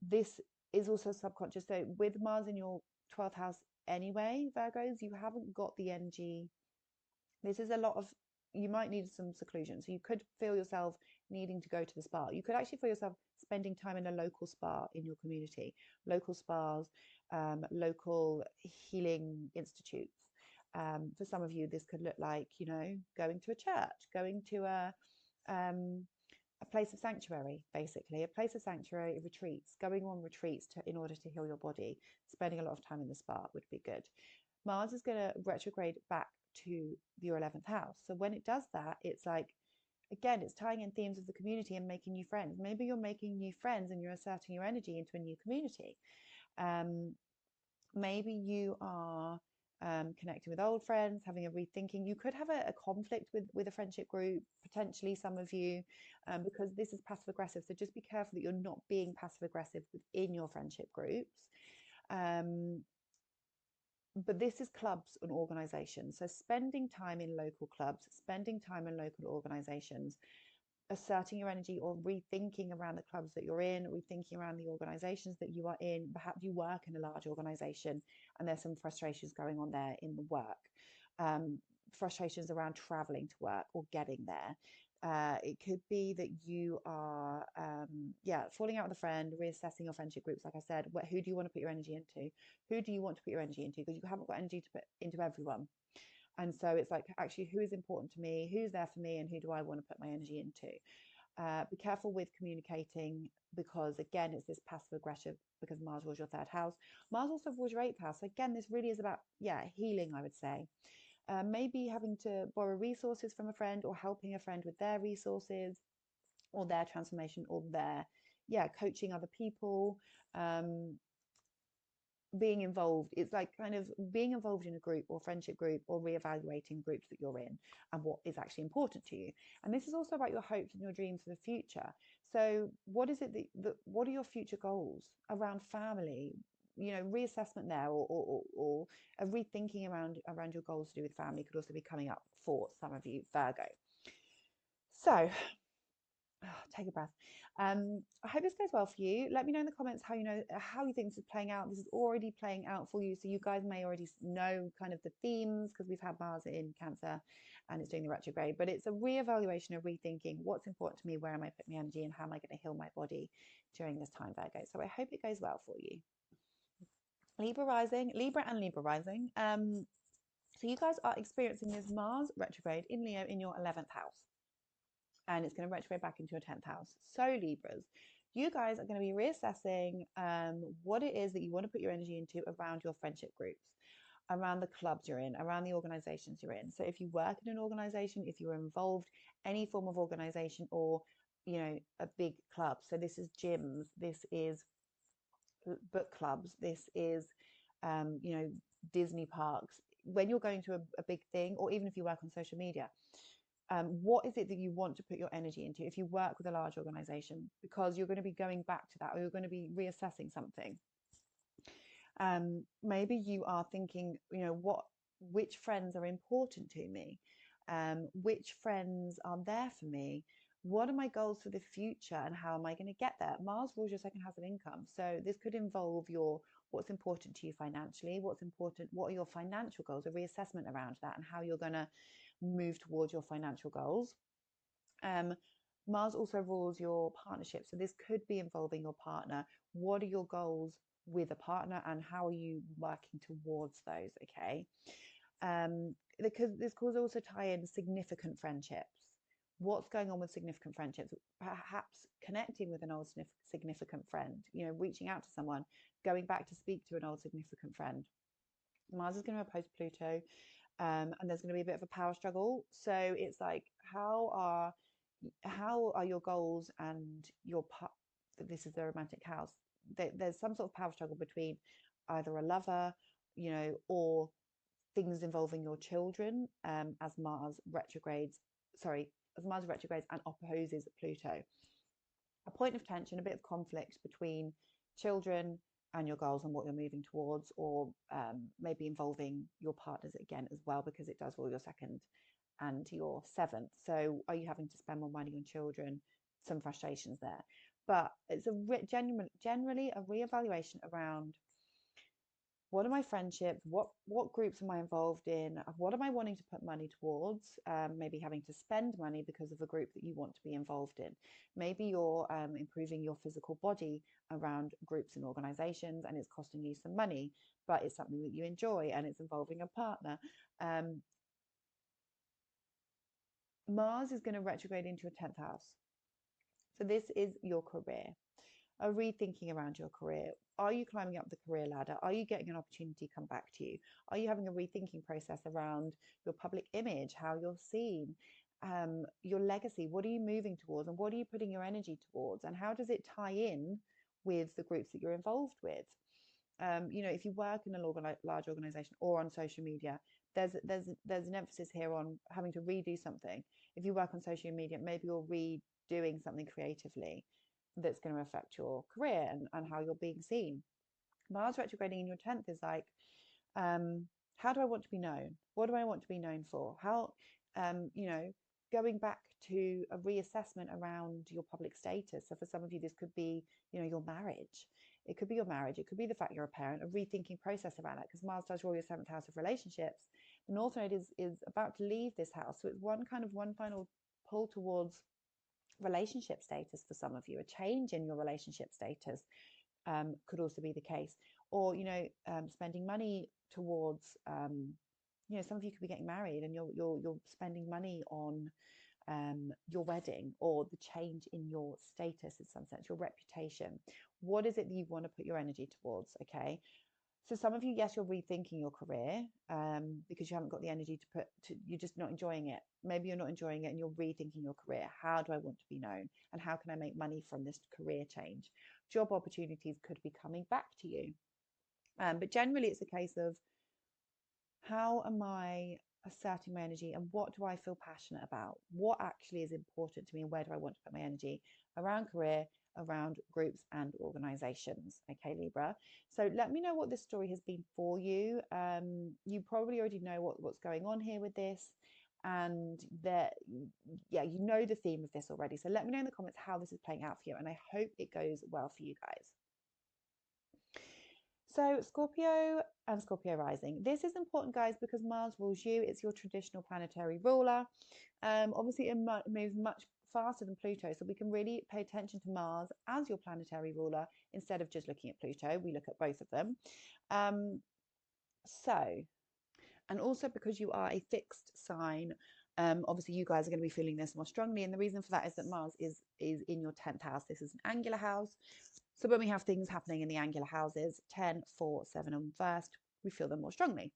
This is also subconscious. So with Mars in your 12th house anyway, Virgos, you haven't got the energy. This is a lot of, you might need some seclusion. So you could feel yourself needing to go to the spa. You could actually feel yourself spending time in a local spa in your community, local spas, local healing institutes. For some of you, this could look like, you know, going to a church, going to a place of sanctuary, basically, a place of sanctuary, retreats, going on retreats in order to heal your body. Spending a lot of time in the spa would be good. Mars is going to retrograde back to your 11th house. So when it does that, it's like, again, it's tying in themes of the community and making new friends. Maybe you're making new friends and you're asserting your energy into a new community. Maybe you are connecting with old friends, having a rethinking. You could have a conflict with a friendship group, potentially some of you, because this is passive aggressive. So just be careful that you're not being passive aggressive within your friendship groups. But this is clubs and organizations. So spending time in local clubs, spending time in local organizations, asserting your energy, or rethinking around the clubs that you're in, rethinking around the organizations that you are in. Perhaps you work in a large organization and there's some frustrations going on there in the work, frustrations around traveling to work or getting there. It could be that you are, falling out with a friend, reassessing your friendship groups. Like I said, who do you want to put your energy into? Who do you want to put your energy into? Because you haven't got energy to put into everyone. And so it's like, actually, who is important to me? Who's there for me? And who do I want to put my energy into? Be careful with communicating, because again, it's this passive aggressive, because Mars rules your third house. Mars also rules your 8th house. So again, this really is about, healing, I would say. Maybe having to borrow resources from a friend, or helping a friend with their resources or their transformation, or their, coaching other people, being involved. It's like kind of being involved in a group or friendship group, or reevaluating groups that you're in and what is actually important to you. And this is also about your hopes and your dreams for the future. So what is it that what are your future goals around family? You know, reassessment there, or a rethinking around your goals to do with family could also be coming up for some of you, Virgo. So take a breath. I hope this goes well for you. Let me know in the comments how you think this is playing out. This is already playing out for you, so you guys may already know kind of the themes, because we've had Mars in Cancer and it's doing the retrograde. But it's a reevaluation, of rethinking what's important to me, where am I putting my energy, and how am I going to heal my body during this time, Virgo. So I hope it goes well for you. Libra and Libra rising. So you guys are experiencing this Mars retrograde in Leo in your 11th house. And it's going to retrograde back into your 10th house. So Libras, you guys are going to be reassessing what it is that you want to put your energy into around your friendship groups, around the clubs you're in, around the organizations you're in. So if you work in an organization, if you're involved any form of organization, or you know, a big club. So this is gyms, this is book clubs, this is, you know, Disney parks. When you're going to a big thing, or even if you work on social media, what is it that you want to put your energy into if you work with a large organization? Because you're going to be going back to that, or you're going to be reassessing something. Maybe you are thinking, you know, which friends are important to me? Which friends are there for me? What are my goals for the future, and how am I going to get there? Mars rules your second house of income. So this could involve what's important to you financially, what's important, what are your financial goals, a reassessment around that, and how you're going to move towards your financial goals. Mars also rules your partnership. So this could be involving your partner. What are your goals with a partner, and how are you working towards those? Okay. Because this could also tie in significant friendships. What's going on with significant friendships? Perhaps connecting with an old significant friend, you know, reaching out to someone, going back to speak to an old significant friend. Mars is going to oppose Pluto, and there's going to be a bit of a power struggle. So it's like, how are your goals and your this is the romantic house. There's some sort of power struggle between either a lover, you know, or things involving your children, as Mars retrogrades and opposes Pluto. A point of tension, a bit of conflict between children and your goals and what you're moving towards, or maybe involving your partners again as well, because it does rule your second and your seventh. So are you having to spend more money on children? Some frustrations there. But it's generally a reevaluation around, what are my friendships? What groups am I involved in? What am I wanting to put money towards? Maybe having to spend money because of a group that you want to be involved in. Maybe you're improving your physical body around groups and organizations, and it's costing you some money, but it's something that you enjoy and it's involving a partner. Mars is going to retrograde into your 10th house. So this is your career. A rethinking around your career. Are you climbing up the career ladder? Are you getting an opportunity come back to you? Are you having a rethinking process around your public image, how you're seen, your legacy? What are you moving towards, and what are you putting your energy towards, and how does it tie in with the groups that you're involved with? You know, if you work in a large organization or on social media, there's an emphasis here on having to redo something. If you work on social media, maybe you're redoing something creatively that's going to affect your career and how you're being seen. Mars retrograding in your 10th is like, how do I want to be known? What do I want to be known for? How, you know, going back to a reassessment around your public status. So for some of you, this could be, you know, your marriage. It could be your marriage. It could be the fact you're a parent, a rethinking process around that, because Mars does rule your 7th house of relationships. The North Node is about to leave this house. So it's one final pull towards relationship status for some of you. A change in your relationship status could also be the case. Or, you know, spending money towards, you know, some of you could be getting married and you're spending money on your wedding, or the change in your status in some sense, your reputation. What is it that you want to put your energy towards? Okay. So some of you, yes, you're rethinking your career because you haven't got the energy you're just not enjoying it. Maybe you're not enjoying it and you're rethinking your career. How do I want to be known? And how can I make money from this career change? Job opportunities could be coming back to you. But generally, it's a case of, how am I asserting my energy, and what do I feel passionate about? What actually is important to me, and where do I want to put my energy around career, around groups and organizations? Okay, Libra. So let me know what this story has been for you. You probably already know what's going on here with this, and you know the theme of this already. So let me know in the comments how this is playing out for you, and I hope it goes well for you guys. So Scorpio and Scorpio rising. This is important, guys, because Mars rules you. It's your traditional planetary ruler. Obviously, it moves much faster than Pluto, so we can really pay attention to Mars as your planetary ruler instead of just looking at Pluto. We look at both of them. And also because you are a fixed sign, obviously you guys are going to be feeling this more strongly, and the reason for that is that Mars is in your 10th house. This is an angular house. So when we have things happening in the angular houses, 10, 4, 7 and 1st, we feel them more strongly.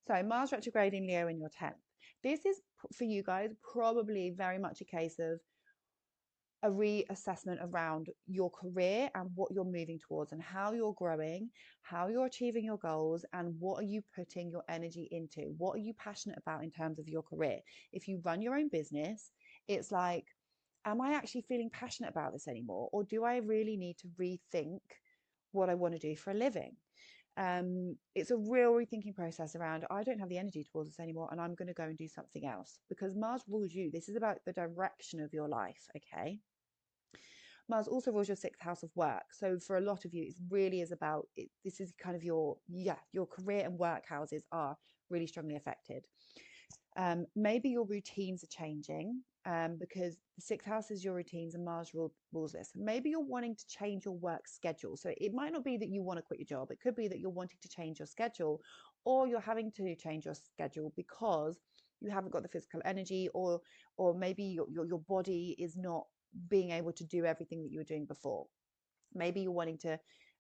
So Mars retrograding Leo in your 10th. This is, for you guys, probably very much a case of a reassessment around your career and what you're moving towards and how you're growing, how you're achieving your goals, and what are you putting your energy into? What are you passionate about in terms of your career? If you run your own business, it's like, am I actually feeling passionate about this anymore? Or do I really need to rethink what I want to do for a living? It's a real rethinking process around, I don't have the energy towards this anymore, and I'm going to go and do something else, because Mars rules you. This is about the direction of your life. Okay. Mars also rules your sixth house of work. So for a lot of you, it really is about it. This is kind of your career and work houses are really strongly affected. Maybe your routines are changing, because the sixth house is your routines and Mars rules this. Maybe you're wanting to change your work schedule. So it might not be that you want to quit your job. It could be that you're wanting to change your schedule, or you're having to change your schedule because you haven't got the physical energy, or maybe your body is not being able to do everything that you were doing before. Maybe you're wanting to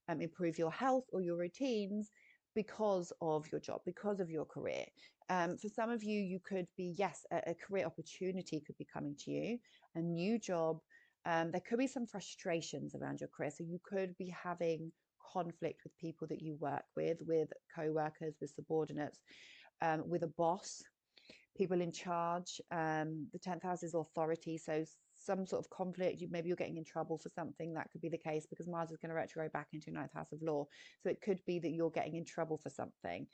improve your health or your routines because of your job, because of your career. For some of you, you could be, yes, a career opportunity could be coming to you, a new job. There could be some frustrations around your career. So you could be having conflict with people that you work with co-workers, with subordinates, with a boss, people in charge. The 10th house is authority. So some sort of conflict, maybe you're getting in trouble for something. That could be the case because Mars is going to retrograde back into your 9th house of law. So it could be that you're getting in trouble for something.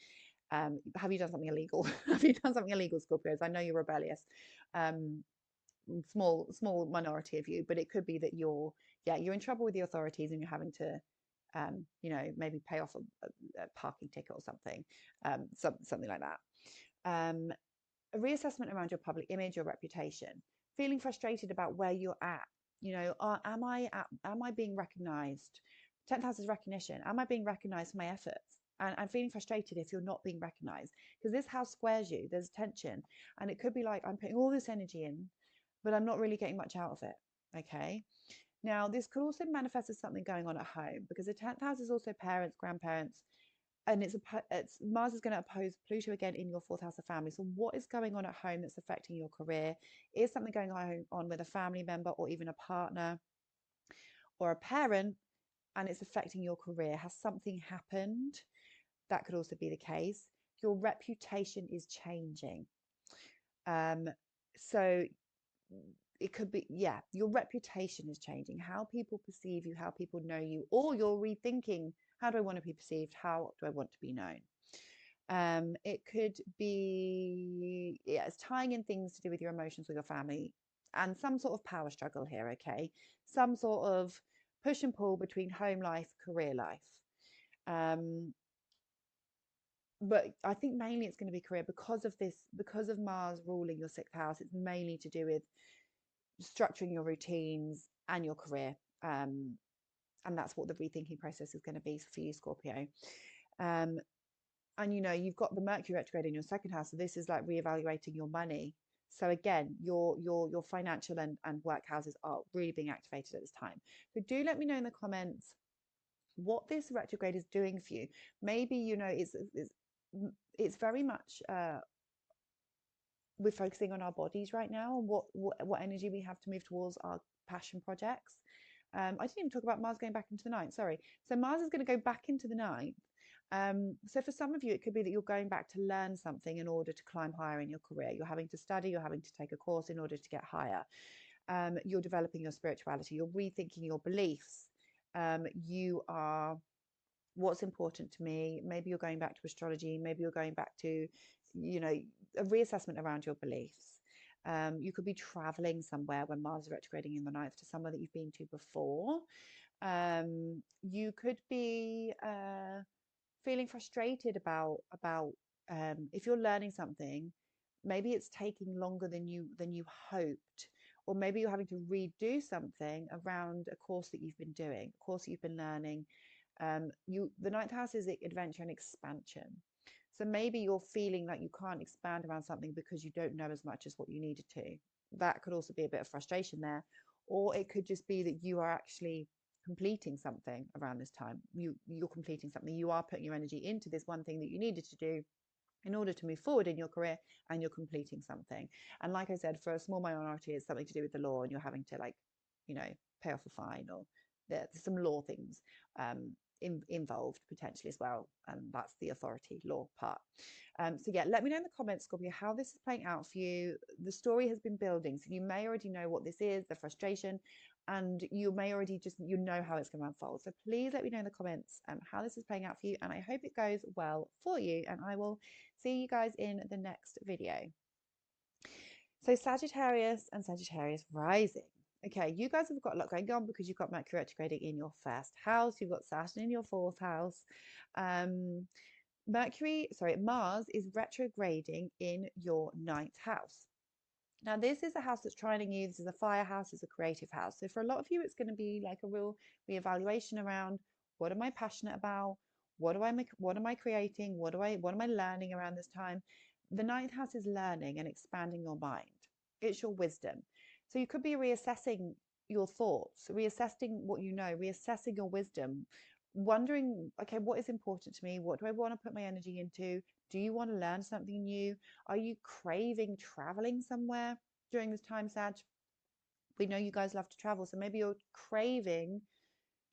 Have you done something illegal? Have you done something illegal, Scorpios? I know you're rebellious. Small minority of you, but it could be that you're in trouble with the authorities and you're having to maybe pay off a parking ticket or something, something like that. A reassessment around your public image, your reputation, feeling frustrated about where you're at. Am I being recognized? 10th house is recognition. Am I being recognized for my efforts? And feeling frustrated if you're not being recognized, because this house squares you. There's tension, and it could be like, I'm putting all this energy in, but I'm not really getting much out of it. Okay. Now, this could also manifest as something going on at home, because the 10th house is also parents, grandparents, and it's Mars is going to oppose Pluto again in your 4th house of family. So what is going on at home that's affecting your career? Is something going on with a family member or even a partner or a parent, and it's affecting your career? Has something happened? That could also be the case. Your reputation is changing. So it could be, your reputation is changing. How people perceive you, how people know you, or you're rethinking, how do I want to be perceived? How do I want to be known? It could be, it's tying in things to do with your emotions or your family, and some sort of power struggle here, okay? Some sort of push and pull between home life, career life. But I think mainly it's going to be career because of Mars ruling your 6th house. It's mainly to do with structuring your routines and your career. And that's what the rethinking process is going to be for you, Scorpio. And you've got the Mercury retrograde in your 2nd house, so this is like reevaluating your money. So again, your financial and work houses are really being activated at this time. So do let me know in the comments what this retrograde is doing for you. Maybe it's very much we're focusing on our bodies right now, and what energy we have to move towards our passion projects. I didn't even talk about Mars going back into the 9th. Sorry. So Mars is going to go back into the 9th. So for some of you, it could be that you're going back to learn something in order to climb higher in your career. You're having to study, you're having to take a course in order to get higher. You're developing your spirituality, you're rethinking your beliefs. You are, what's important to me? Maybe you're going back to astrology, maybe you're going back to, a reassessment around your beliefs. You could be traveling somewhere when Mars is retrograding in the 9th to somewhere that you've been to before. You could be feeling frustrated about if you're learning something, maybe it's taking longer than you hoped, or maybe you're having to redo something around a course that you've been doing, a course that you've been learning. The 9th house is adventure and expansion. So maybe you're feeling like you can't expand around something because you don't know as much as what you needed to. That could also be a bit of frustration there. Or it could just be that you are actually completing something around this time. You're completing something. You are putting your energy into this one thing that you needed to do in order to move forward in your career, and you're completing something. And like I said, for a small minority, it's something to do with the law, and you're having to you know, pay off a fine, or there's some law things involved potentially as well. And that's the authority law part. So yeah, let me know in the comments, Scorpio, how this is playing out for you. The story has been building, so you may already know what this is, the frustration, and you may already just, you know how it's going to unfold. So please let me know in the comments how this is playing out for you, and I hope it goes well for you, and I will see you guys in the next video. So Sagittarius and Sagittarius rising. Okay, you guys have got a lot going on because you've got Mercury retrograding in your first house. You've got Saturn in your fourth house. Mars is retrograding in your ninth house. Now, this is a house that's trining you. This is a fire house. It's a creative house. So for a lot of you, it's going to be like a real reevaluation around, what am I passionate about? What am I creating? What am I learning around this time? The ninth house is learning and expanding your mind. It's your wisdom. So you could be reassessing your thoughts, reassessing what you know, reassessing your wisdom, wondering, okay, what is important to me? What do I want to put my energy into? Do you want to learn something new? Are you craving traveling somewhere during this time, Sag? We know you guys love to travel, so maybe you're craving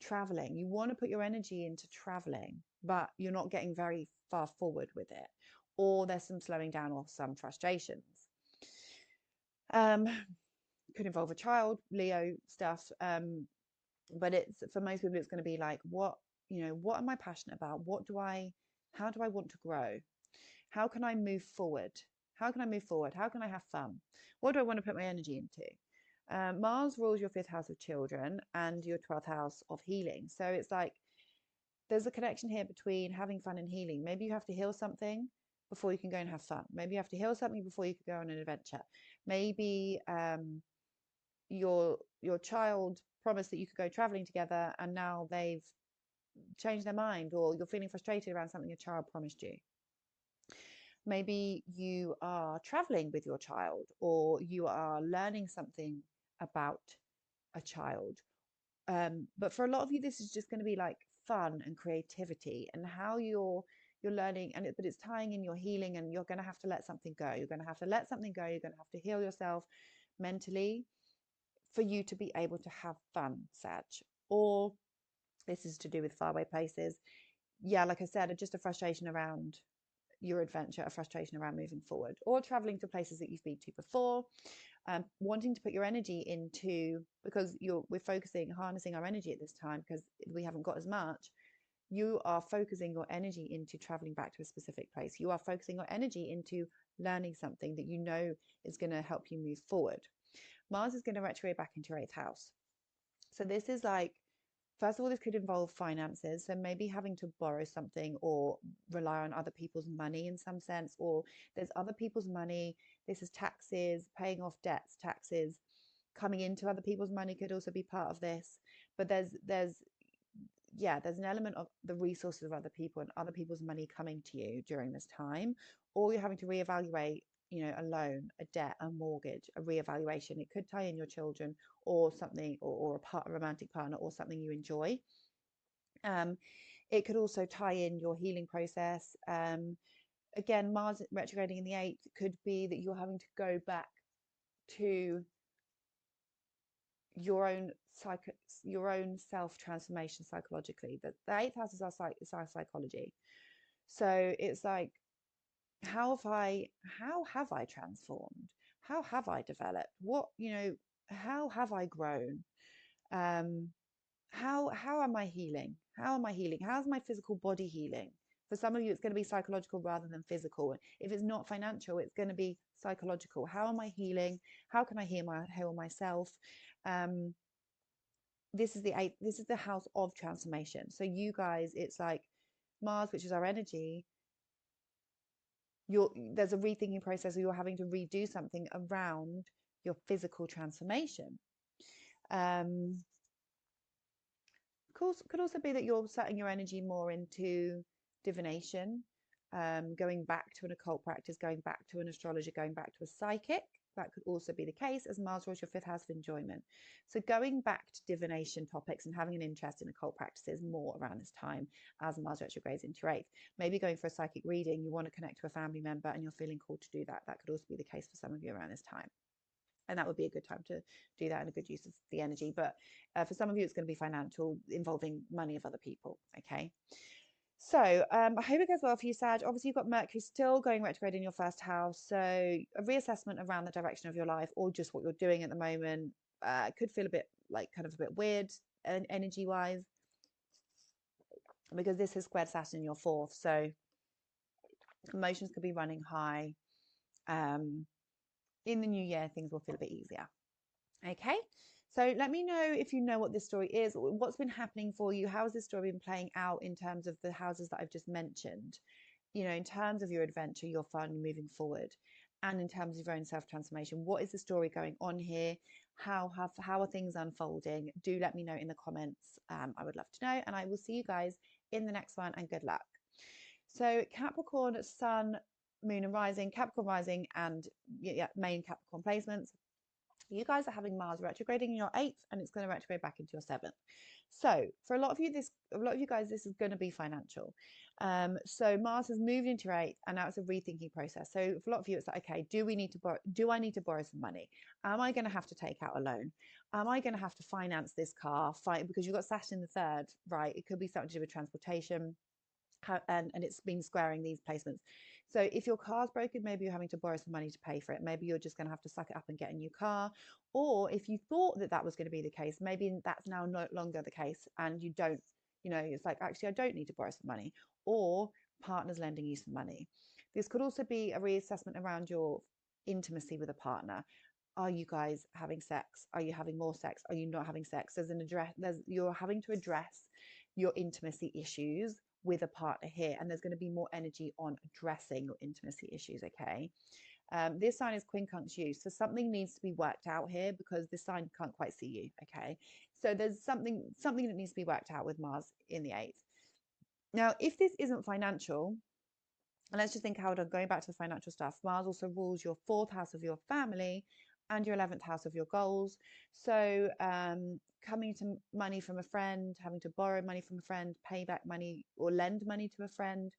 traveling. You want to put your energy into traveling, but you're not getting very far forward with it, or there's some slowing down or some frustrations. Could involve a child, Leo stuff, but it's, for most people, it's going to be like, what am I passionate about? How do I want to grow? How can I move forward? How can I move forward? How can I have fun? What do I want to put my energy into? Mars rules your fifth house of children and your 12th house of healing. So it's like there's a connection here between having fun and healing. Maybe you have to heal something before you can go and have fun. Maybe you have to heal something before you can go on an adventure. Maybe your child promised that you could go traveling together, and now they've changed their mind, or you're feeling frustrated around something your child promised you. Maybe you are traveling with your child, or you are learning something about a child. But for a lot of you, this is just going to be like fun and creativity, and how you're learning, but it's tying in your healing, and you're going to have to let something go. You're going to have to let something go. You're going to have to heal yourself mentally for you to be able to have fun, Sag. Or this is to do with faraway places. Yeah, like I said, just a frustration around your adventure, a frustration around moving forward, or traveling to places that you've been to before, wanting to put your energy into, because we're focusing, harnessing our energy at this time because we haven't got as much. You are focusing your energy into traveling back to a specific place. You are focusing your energy into learning something that you know is going to help you move forward. Mars is going to retrograde back into your 8th house. So this is like, first of all, this could involve finances. So maybe having to borrow something or rely on other people's money in some sense, or there's other people's money. This is taxes, paying off debts, taxes, coming into other people's money could also be part of this. But there's an element of the resources of other people and other people's money coming to you during this time, or you're having to reevaluate, a loan, a debt, a mortgage, a reevaluation. It could tie in your children or something, or a romantic partner, or something you enjoy. It could also tie in your healing process. Again, Mars retrograding in the 8th could be that you're having to go back to your own self transformation psychologically. The 8th house is our psychology. So it's like, how have I transformed? How have I developed? How have I grown? How am I healing? How's my physical body healing? For some of you, it's going to be psychological rather than physical. If it's not financial, it's going to be psychological. How am I healing? How can I heal myself? This is the house of transformation. So you guys, it's like Mars, which is our energy. There's a rethinking process, or you're having to redo something around your physical transformation. Could also be that you're setting your energy more into divination, going back to an occult practice, going back to an astrologer, going back to a psychic. That could also be the case, as Mars rules your 5th house of enjoyment. So going back to divination topics and having an interest in occult practices more around this time as Mars retrogrades into your 8th. Maybe going for a psychic reading, you want to connect to a family member and you're feeling called to do that. That could also be the case for some of you around this time. And that would be a good time to do that and a good use of the energy. But for some of you, it's going to be financial, involving money of other people. Okay. So I hope it goes well for you, Sag. Obviously, you've got Mercury still going retrograde in your first house. So a reassessment around the direction of your life or just what you're doing at the moment could feel a bit like kind of a bit weird energy wise, because this has squared Saturn in your fourth. So emotions could be running high. In the new year, things will feel a bit easier. Okay. So let me know if you know what this story is, what's been happening for you. How has this story been playing out in terms of the houses that I've just mentioned? You know, in terms of your adventure, your fun moving forward, and in terms of your own self-transformation. What is the story going on here? How are things unfolding? Do let me know in the comments. I would love to know, and I will see you guys in the next one, and good luck. So Capricorn, Sun, Moon and Rising, Capricorn Rising, and main Capricorn placements. You guys are having Mars retrograding in your 8th, and it's going to retrograde back into your 7th. So for a lot of you guys, this is going to be financial. So Mars has moved into your 8th, and now it's a rethinking process. So for a lot of you, it's like, okay, do I need to borrow some money? Am I going to have to take out a loan? Am I going to have to finance this car? Because you've got Saturn in the 3rd, right? It could be something to do with transportation. And it's been squaring these placements. So if your car's broken, maybe you're having to borrow some money to pay for it. Maybe you're just going to have to suck it up and get a new car. Or if you thought that was going to be the case, maybe that's now no longer the case, and you don't, it's like, actually, I don't need to borrow some money, or partner's lending you some money. This could also be a reassessment around your intimacy with a partner. Are you guys having sex? Are you having more sex? Are you not having sex? You're having to address your intimacy issues with a partner here, and there's going to be more energy on addressing your intimacy issues. Okay. This sign is quincunx, so something needs to be worked out here, because this sign can't quite see you. Okay, so there's something that needs to be worked out with Mars in the 8th. Now, if this isn't financial, and let's just think how going back to the financial stuff, Mars also rules your 4th house of your family and your 11th house of your goals. So coming to money from a friend, having to borrow money from a friend, pay back money or lend money to a friend,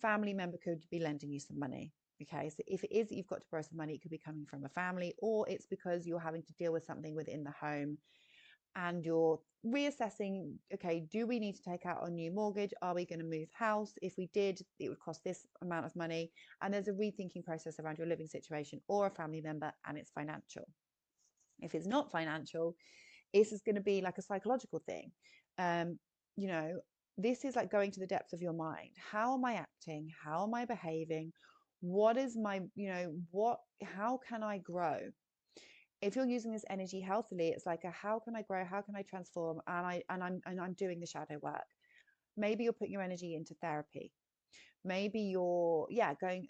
family member could be lending you some money. Okay, so if it is that you've got to borrow some money, it could be coming from a family, or it's because you're having to deal with something within the home and you're reassessing, okay, do we need to take out a new mortgage? Are we going to move house? If we did, it would cost this amount of money. And there's a rethinking process around your living situation or a family member, and it's financial. If it's not financial, this is going to be like a psychological thing. This is like going to the depths of your mind. How am I acting? How am I behaving? What is my, how can I grow? If you're using this energy healthily, it's like how can I grow? How can I transform? And I'm doing the shadow work. Maybe you're putting your energy into therapy. Maybe you're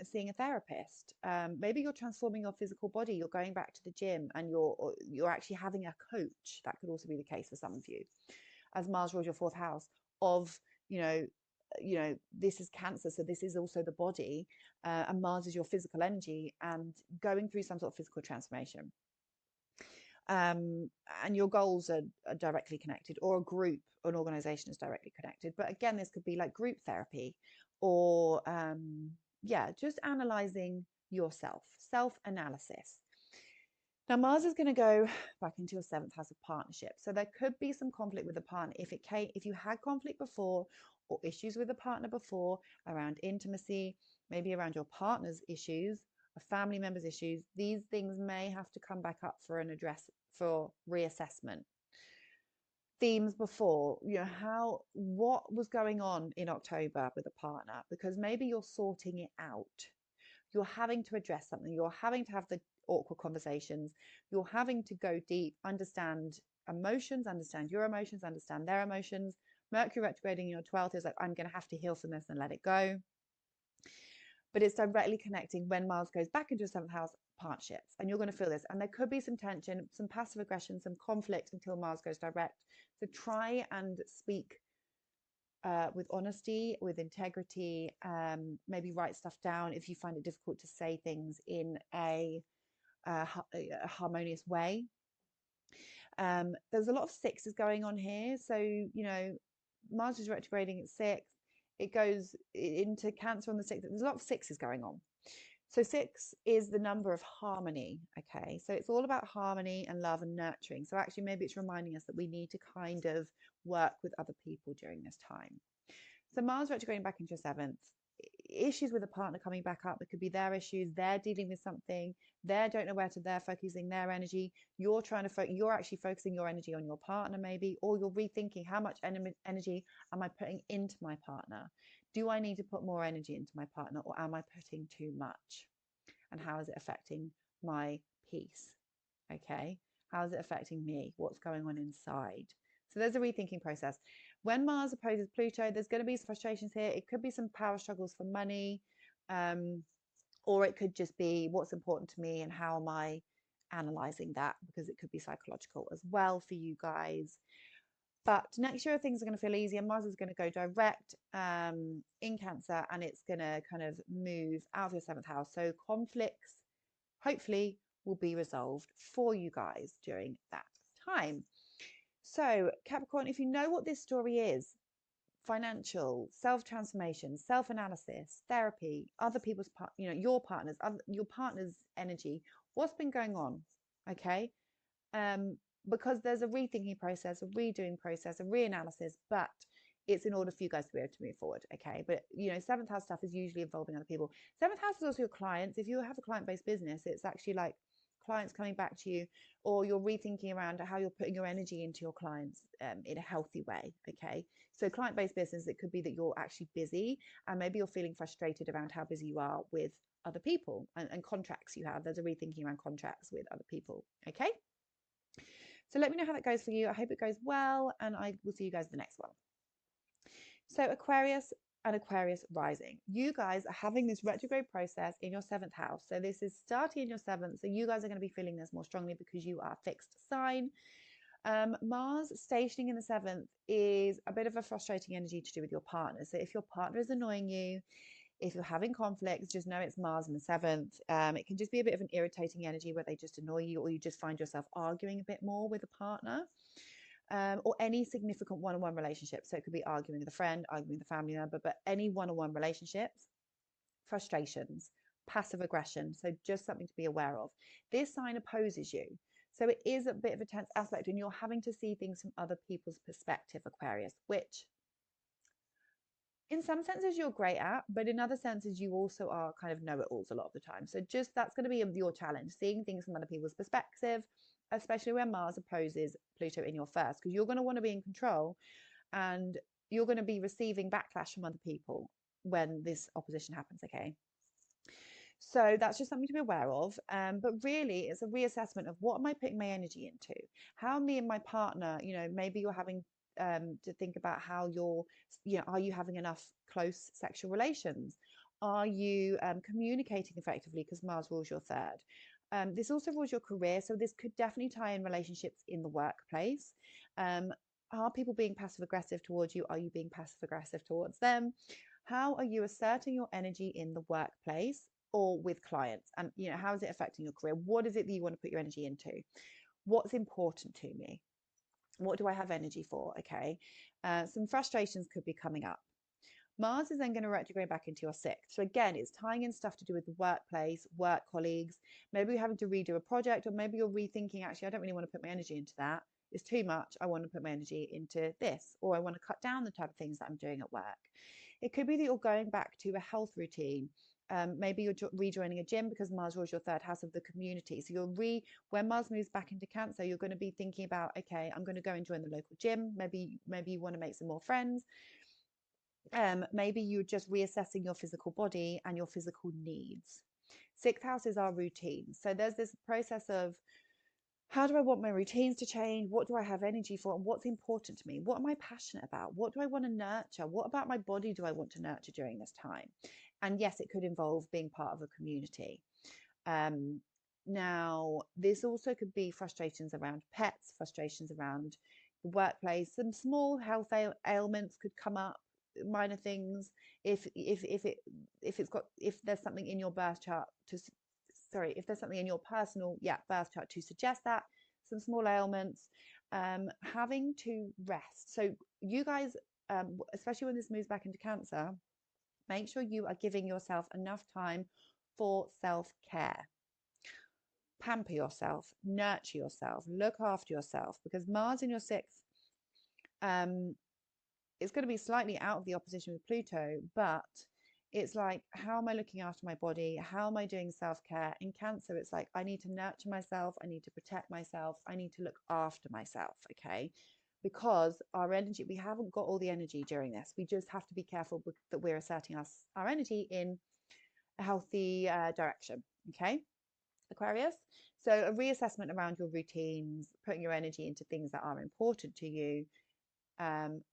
seeing a therapist. Maybe you're transforming your physical body. You're going back to the gym, and you're actually having a coach. That could also be the case for some of you, as Mars rules your 4th house of this is Cancer, so this is also the body, and Mars is your physical energy, and going through some sort of physical transformation. And your goals are directly connected, or a group, an organization is directly connected. But again, this could be like group therapy, or just analyzing yourself, self-analysis. Now Mars is going to go back into your 7th house of partnership, so there could be some conflict with a partner. If you had conflict before, or issues with a partner before around intimacy, maybe around your partner's issues, a family member's issues, these things may have to come back up for for reassessment. Themes before, what was going on in October with a partner, because maybe you're sorting it out. You're having to address something. You're having to have the awkward conversations. You're having to go deep, understand emotions, understand your emotions, understand their emotions. Mercury retrograding in your 12th is like, I'm going to have to heal from this and let it go. But it's directly connecting when Mars goes back into your 7th house, partnerships, and you're going to feel this. And there could be some tension, some passive aggression, some conflict until Mars goes direct. So try and speak with honesty, with integrity. Maybe write stuff down if you find it difficult to say things in a harmonious way. There's a lot of 6s going on here. So, Mars is retrograding at 6. It goes into Cancer on the 6th. There's a lot of 6s going on. So 6 is the number of harmony. Okay, so it's all about harmony and love and nurturing. So actually, maybe it's reminding us that we need to kind of work with other people during this time. So Mars retrograding back into your seventh, issues with a partner coming back up. It could be their issues. They're dealing with something. They don't know where to. They're focusing their energy. You're trying to you're actually focusing your energy on your partner, maybe, or you're rethinking how much energy am I putting into my partner? Do I need to put more energy into my partner, or am I putting too much? And how is it affecting my peace? Okay, how is it affecting me? What's going on inside? So there's a rethinking process. When Mars opposes Pluto, there's going to be some frustrations here. It could be some power struggles for money, or it could just be what's important to me and how am I analyzing that, because it could be psychological as well for you guys. But next year, things are going to feel easier. Mars is going to go direct in Cancer, and it's going to kind of move out of your seventh house. So conflicts, hopefully, will be resolved for you guys during that time. So Capricorn, if you know what this story is, financial, self-transformation, self-analysis, therapy, other people's your partner's energy, what's been going on? Okay. Because there's a rethinking process, a redoing process, a reanalysis, but it's in order for you guys to be able to move forward. Okay. But seventh house stuff is usually involving other people. Seventh house is also your clients. If you have a client-based business, it's actually like clients coming back to you, or you're rethinking around how you're putting your energy into your clients in a healthy way. Okay. So client-based business, it could be that you're actually busy and maybe you're feeling frustrated around how busy you are with other people and contracts you have. There's a rethinking around contracts with other people. Okay. So let me know how that goes for you. I hope it goes well, and I will see you guys in the next one. So Aquarius and Aquarius rising, you guys are having this retrograde process in your seventh house. So this is starting in your seventh. So you guys are going to be feeling this more strongly because you are a fixed sign. Mars stationing in the seventh is a bit of a frustrating energy to do with your partner. So if your partner is annoying you, if you're having conflicts, just know it's Mars in the seventh. It can just be a bit of an irritating energy where they just annoy you, or you just find yourself arguing a bit more with a partner, or any significant one-on-one relationship. So it could be arguing with a friend, arguing with a family member, but any one-on-one relationships, frustrations, passive aggression. So just something to be aware of. This sign opposes you. So it is a bit of a tense aspect, and you're having to see things from other people's perspective, Aquarius, which in some senses you're great at, but in other senses you also are kind of know-it-alls a lot of the time. So just that's going to be your challenge, seeing things from other people's perspective, especially when Mars opposes Pluto in your first, because you're going to want to be in control and you're going to be receiving backlash from other people when this opposition happens. Okay. So that's just something to be aware of. But really, it's a reassessment of what am I putting my energy into? How me and my partner, maybe you're having to think about how are you having enough close sexual relations? Are you communicating effectively? Because Mars rules your third. This also rules your career. So this could definitely tie in relationships in the workplace. Are people being passive aggressive towards you? Are you being passive aggressive towards them? How are you asserting your energy in the workplace or with clients? And how is it affecting your career? What is it that you want to put your energy into? What's important to me? What do I have energy for? Okay. Some frustrations could be coming up. Mars is then going to retrograde back into your sixth. So again, it's tying in stuff to do with the workplace, work colleagues. Maybe you're having to redo a project, or maybe you're rethinking, actually, I don't really want to put my energy into that. It's too much. I want to put my energy into this, or I want to cut down the type of things that I'm doing at work. It could be that you're going back to a health routine. Maybe you're rejoining a gym because Mars rules your third house of the community. So when Mars moves back into Cancer, you're going to be thinking about, okay, I'm going to go and join the local gym. Maybe you want to make some more friends. Maybe you're just reassessing your physical body and your physical needs. Sixth house is our routine. So there's this process of, how do I want my routines to change? What do I have energy for? And what's important to me? What am I passionate about? What do I want to nurture? What about my body do I want to nurture during this time? And yes, it could involve being part of a community. Now, this also could be frustrations around pets, frustrations around the workplace. Some small health ailments could come up, minor things. If there's something in your birth chart if there's something in your personal birth chart to suggest that, some small ailments, having to rest. So you guys, especially when this moves back into Cancer, make sure you are giving yourself enough time for self-care. Pamper yourself, nurture yourself, look after yourself, because Mars in your sixth, it's going to be slightly out of the opposition with Pluto, but it's like, how am I looking after my body? How am I doing self-care? In Cancer, it's like, I need to nurture myself. I need to protect myself. I need to look after myself, okay? Because our energy, we haven't got all the energy during this. We just have to be careful that we're asserting our energy in a healthy direction, okay? Aquarius. So a reassessment around your routines, putting your energy into things that are important to you.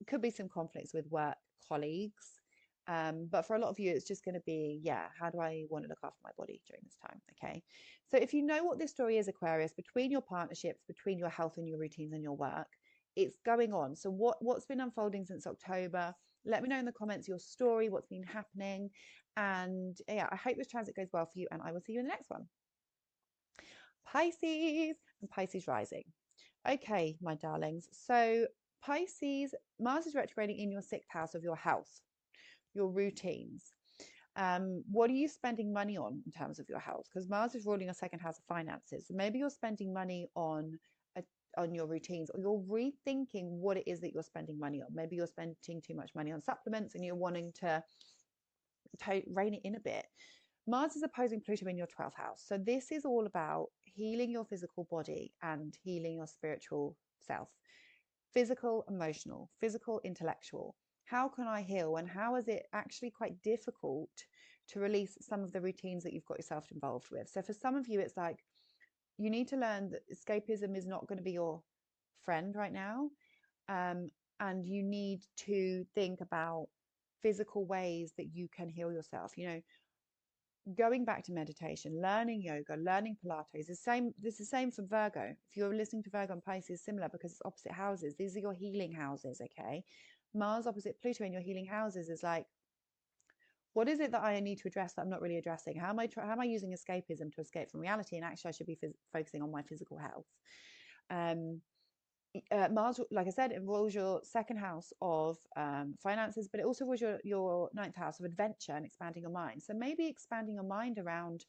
Could be some conflicts with work colleagues. But for a lot of you, it's just going to be, yeah, how do I want to look after my body during this time? Okay. So if you know what this story is, Aquarius, between your partnerships, between your health and your routines and your work, it's going on. So what's been unfolding since October? Let me know in the comments your story, what's been happening. And yeah, I hope this transit goes well for you, and I will see you in the next one. Pisces and Pisces rising. Okay, my darlings. So Pisces, Mars is retrograding in your sixth house of your health, your routines. What are you spending money on in terms of your health? Because Mars is ruling your second house of finances. So maybe you're spending money on your routines, or you're rethinking what it is that you're spending money on. Maybe you're spending too much money on supplements and you're wanting to rein it in a bit. Mars is opposing Pluto in your 12th house. So this is all about healing your physical body and healing your spiritual self. Physical, emotional, physical, intellectual. How can I heal? And how is it actually quite difficult to release some of the routines that you've got yourself involved with? So for some of you, it's like, you need to learn that escapism is not going to be your friend right now. And you need to think about physical ways that you can heal yourself. You know, going back to meditation, learning yoga, learning Pilates. This is the same for Virgo. If you're listening to Virgo and Pisces, similar, because it's opposite houses. These are your healing houses, okay? Mars opposite Pluto in your healing houses is like, what is it that I need to address that I'm not really addressing? How am I using escapism to escape from reality? And actually, I should be focusing on my physical health. Mars, like I said, it rules your second house of finances, but it also rules your ninth house of adventure and expanding your mind. So maybe expanding your mind around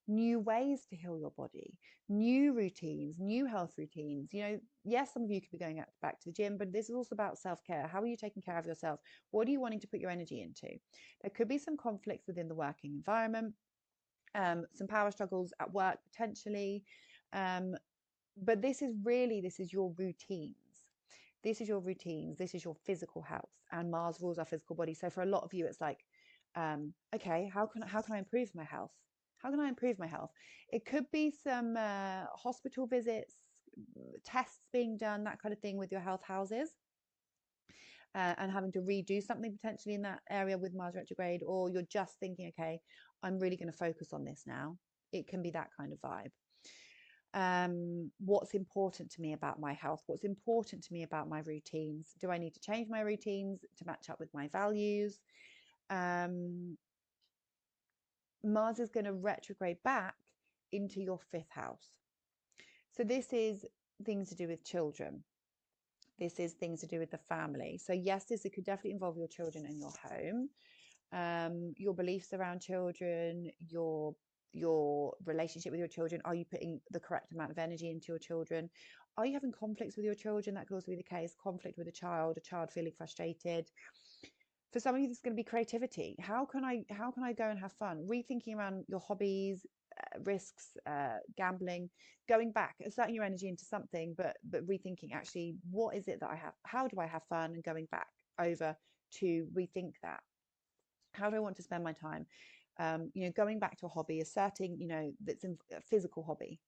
new ways to heal your body, new routines, new health routines. You know, yes, some of you could be going back to the gym, but this is also about self-care. How are you taking care of yourself? What are you wanting to put your energy into? There could be some conflicts within the working environment, some power struggles at work potentially. But this is your routines. This is your routines. This is your physical health. And Mars rules our physical body. So for a lot of you, it's like, okay, how can I improve my health? How can I improve my health? It could be some hospital visits, tests being done, that kind of thing with your health houses. And having to redo something potentially in that area with Mars retrograde, or you're just thinking, okay, I'm really going to focus on this now. It can be that kind of vibe. What's important to me about my health? What's important to me about my routines? Do I need to change my routines to match up with my values? Mars is going to retrograde back into your fifth house. So this is things to do with children. This is things to do with the family. So yes, it could definitely involve your children and your home, your beliefs around children, your relationship with your children. Are you putting the correct amount of energy into your children? Are you having conflicts with your children? That could also be the case. Conflict with a child feeling frustrated. For some of you, it's going to be creativity. How can I go and have fun? Rethinking around your hobbies, risks, gambling, going back, asserting your energy into something, but rethinking actually, what is it that I have? How do I have fun? And going back over to rethink that. How do I want to spend my time? You know, going back to a hobby, asserting, you know, that's a physical hobby.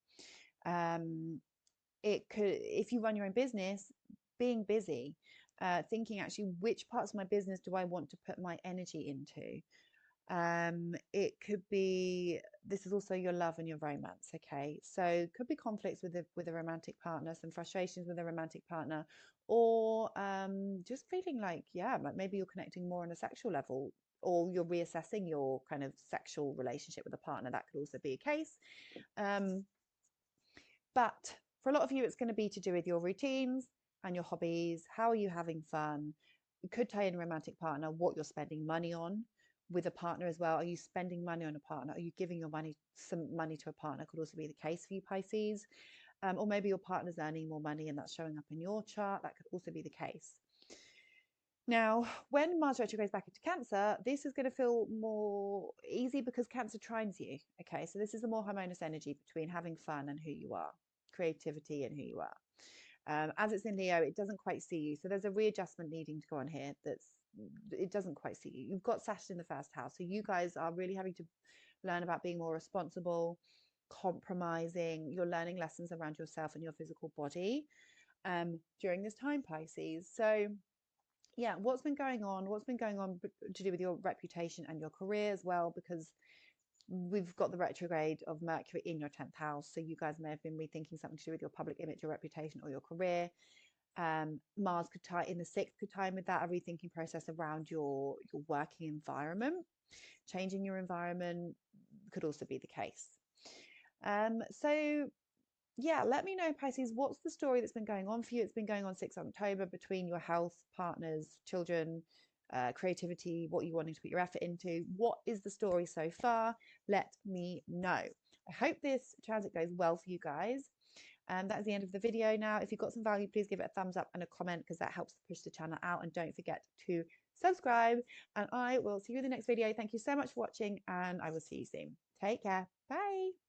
It could, if you run your own business, being busy, thinking actually, which parts of my business do I want to put my energy into? It could be, this is also your love and your romance. Okay, so it could be conflicts with a romantic partner, some frustrations with a romantic partner, or just feeling like, yeah, like maybe you're connecting more on a sexual level, or you're reassessing your kind of sexual relationship with a partner. That could also be a case. But for a lot of you, it's going to be to do with your routines and your hobbies. How are you having fun? It could tie in a romantic partner, what you're spending money on, with a partner as well. Are you spending money on a partner? Are you giving some money to a partner? Could also be the case for you, Pisces. Or maybe your partner's earning more money and that's showing up in your chart. That could also be the case. Now, when Mars retrogrades back into Cancer, this is going to feel more easy because Cancer trines you. Okay, so this is a more harmonious energy between having fun and who you are, creativity and who you are. As it's in Leo, it doesn't quite see you. So there's a readjustment needing to go on here. It doesn't quite see you. You've got Saturn in the first house. So you guys are really having to learn about being more responsible, compromising. You're learning lessons around yourself and your physical body during this time, Pisces. So yeah, what's been going on to do with your reputation and your career as well, because we've got the retrograde of Mercury in your 10th house. So you guys may have been rethinking something to do with your public image, your reputation, or your career. Mars could tie in the 6th, could tie in with that, a rethinking process around your working environment. Changing your environment could also be the case. So yeah, let me know, Pisces, what's the story that's been going on for you? It's been going on 6th October between your health, partners, children, creativity, what you wanting to put your effort into. What is the story so far? Let me know. I hope this transit goes well for you guys. That's the end of the video now. If you've got some value, please give it a thumbs up and a comment, because that helps push the channel out. And don't forget to subscribe. And I will see you in the next video. Thank you so much for watching, and I will see you soon. Take care. Bye.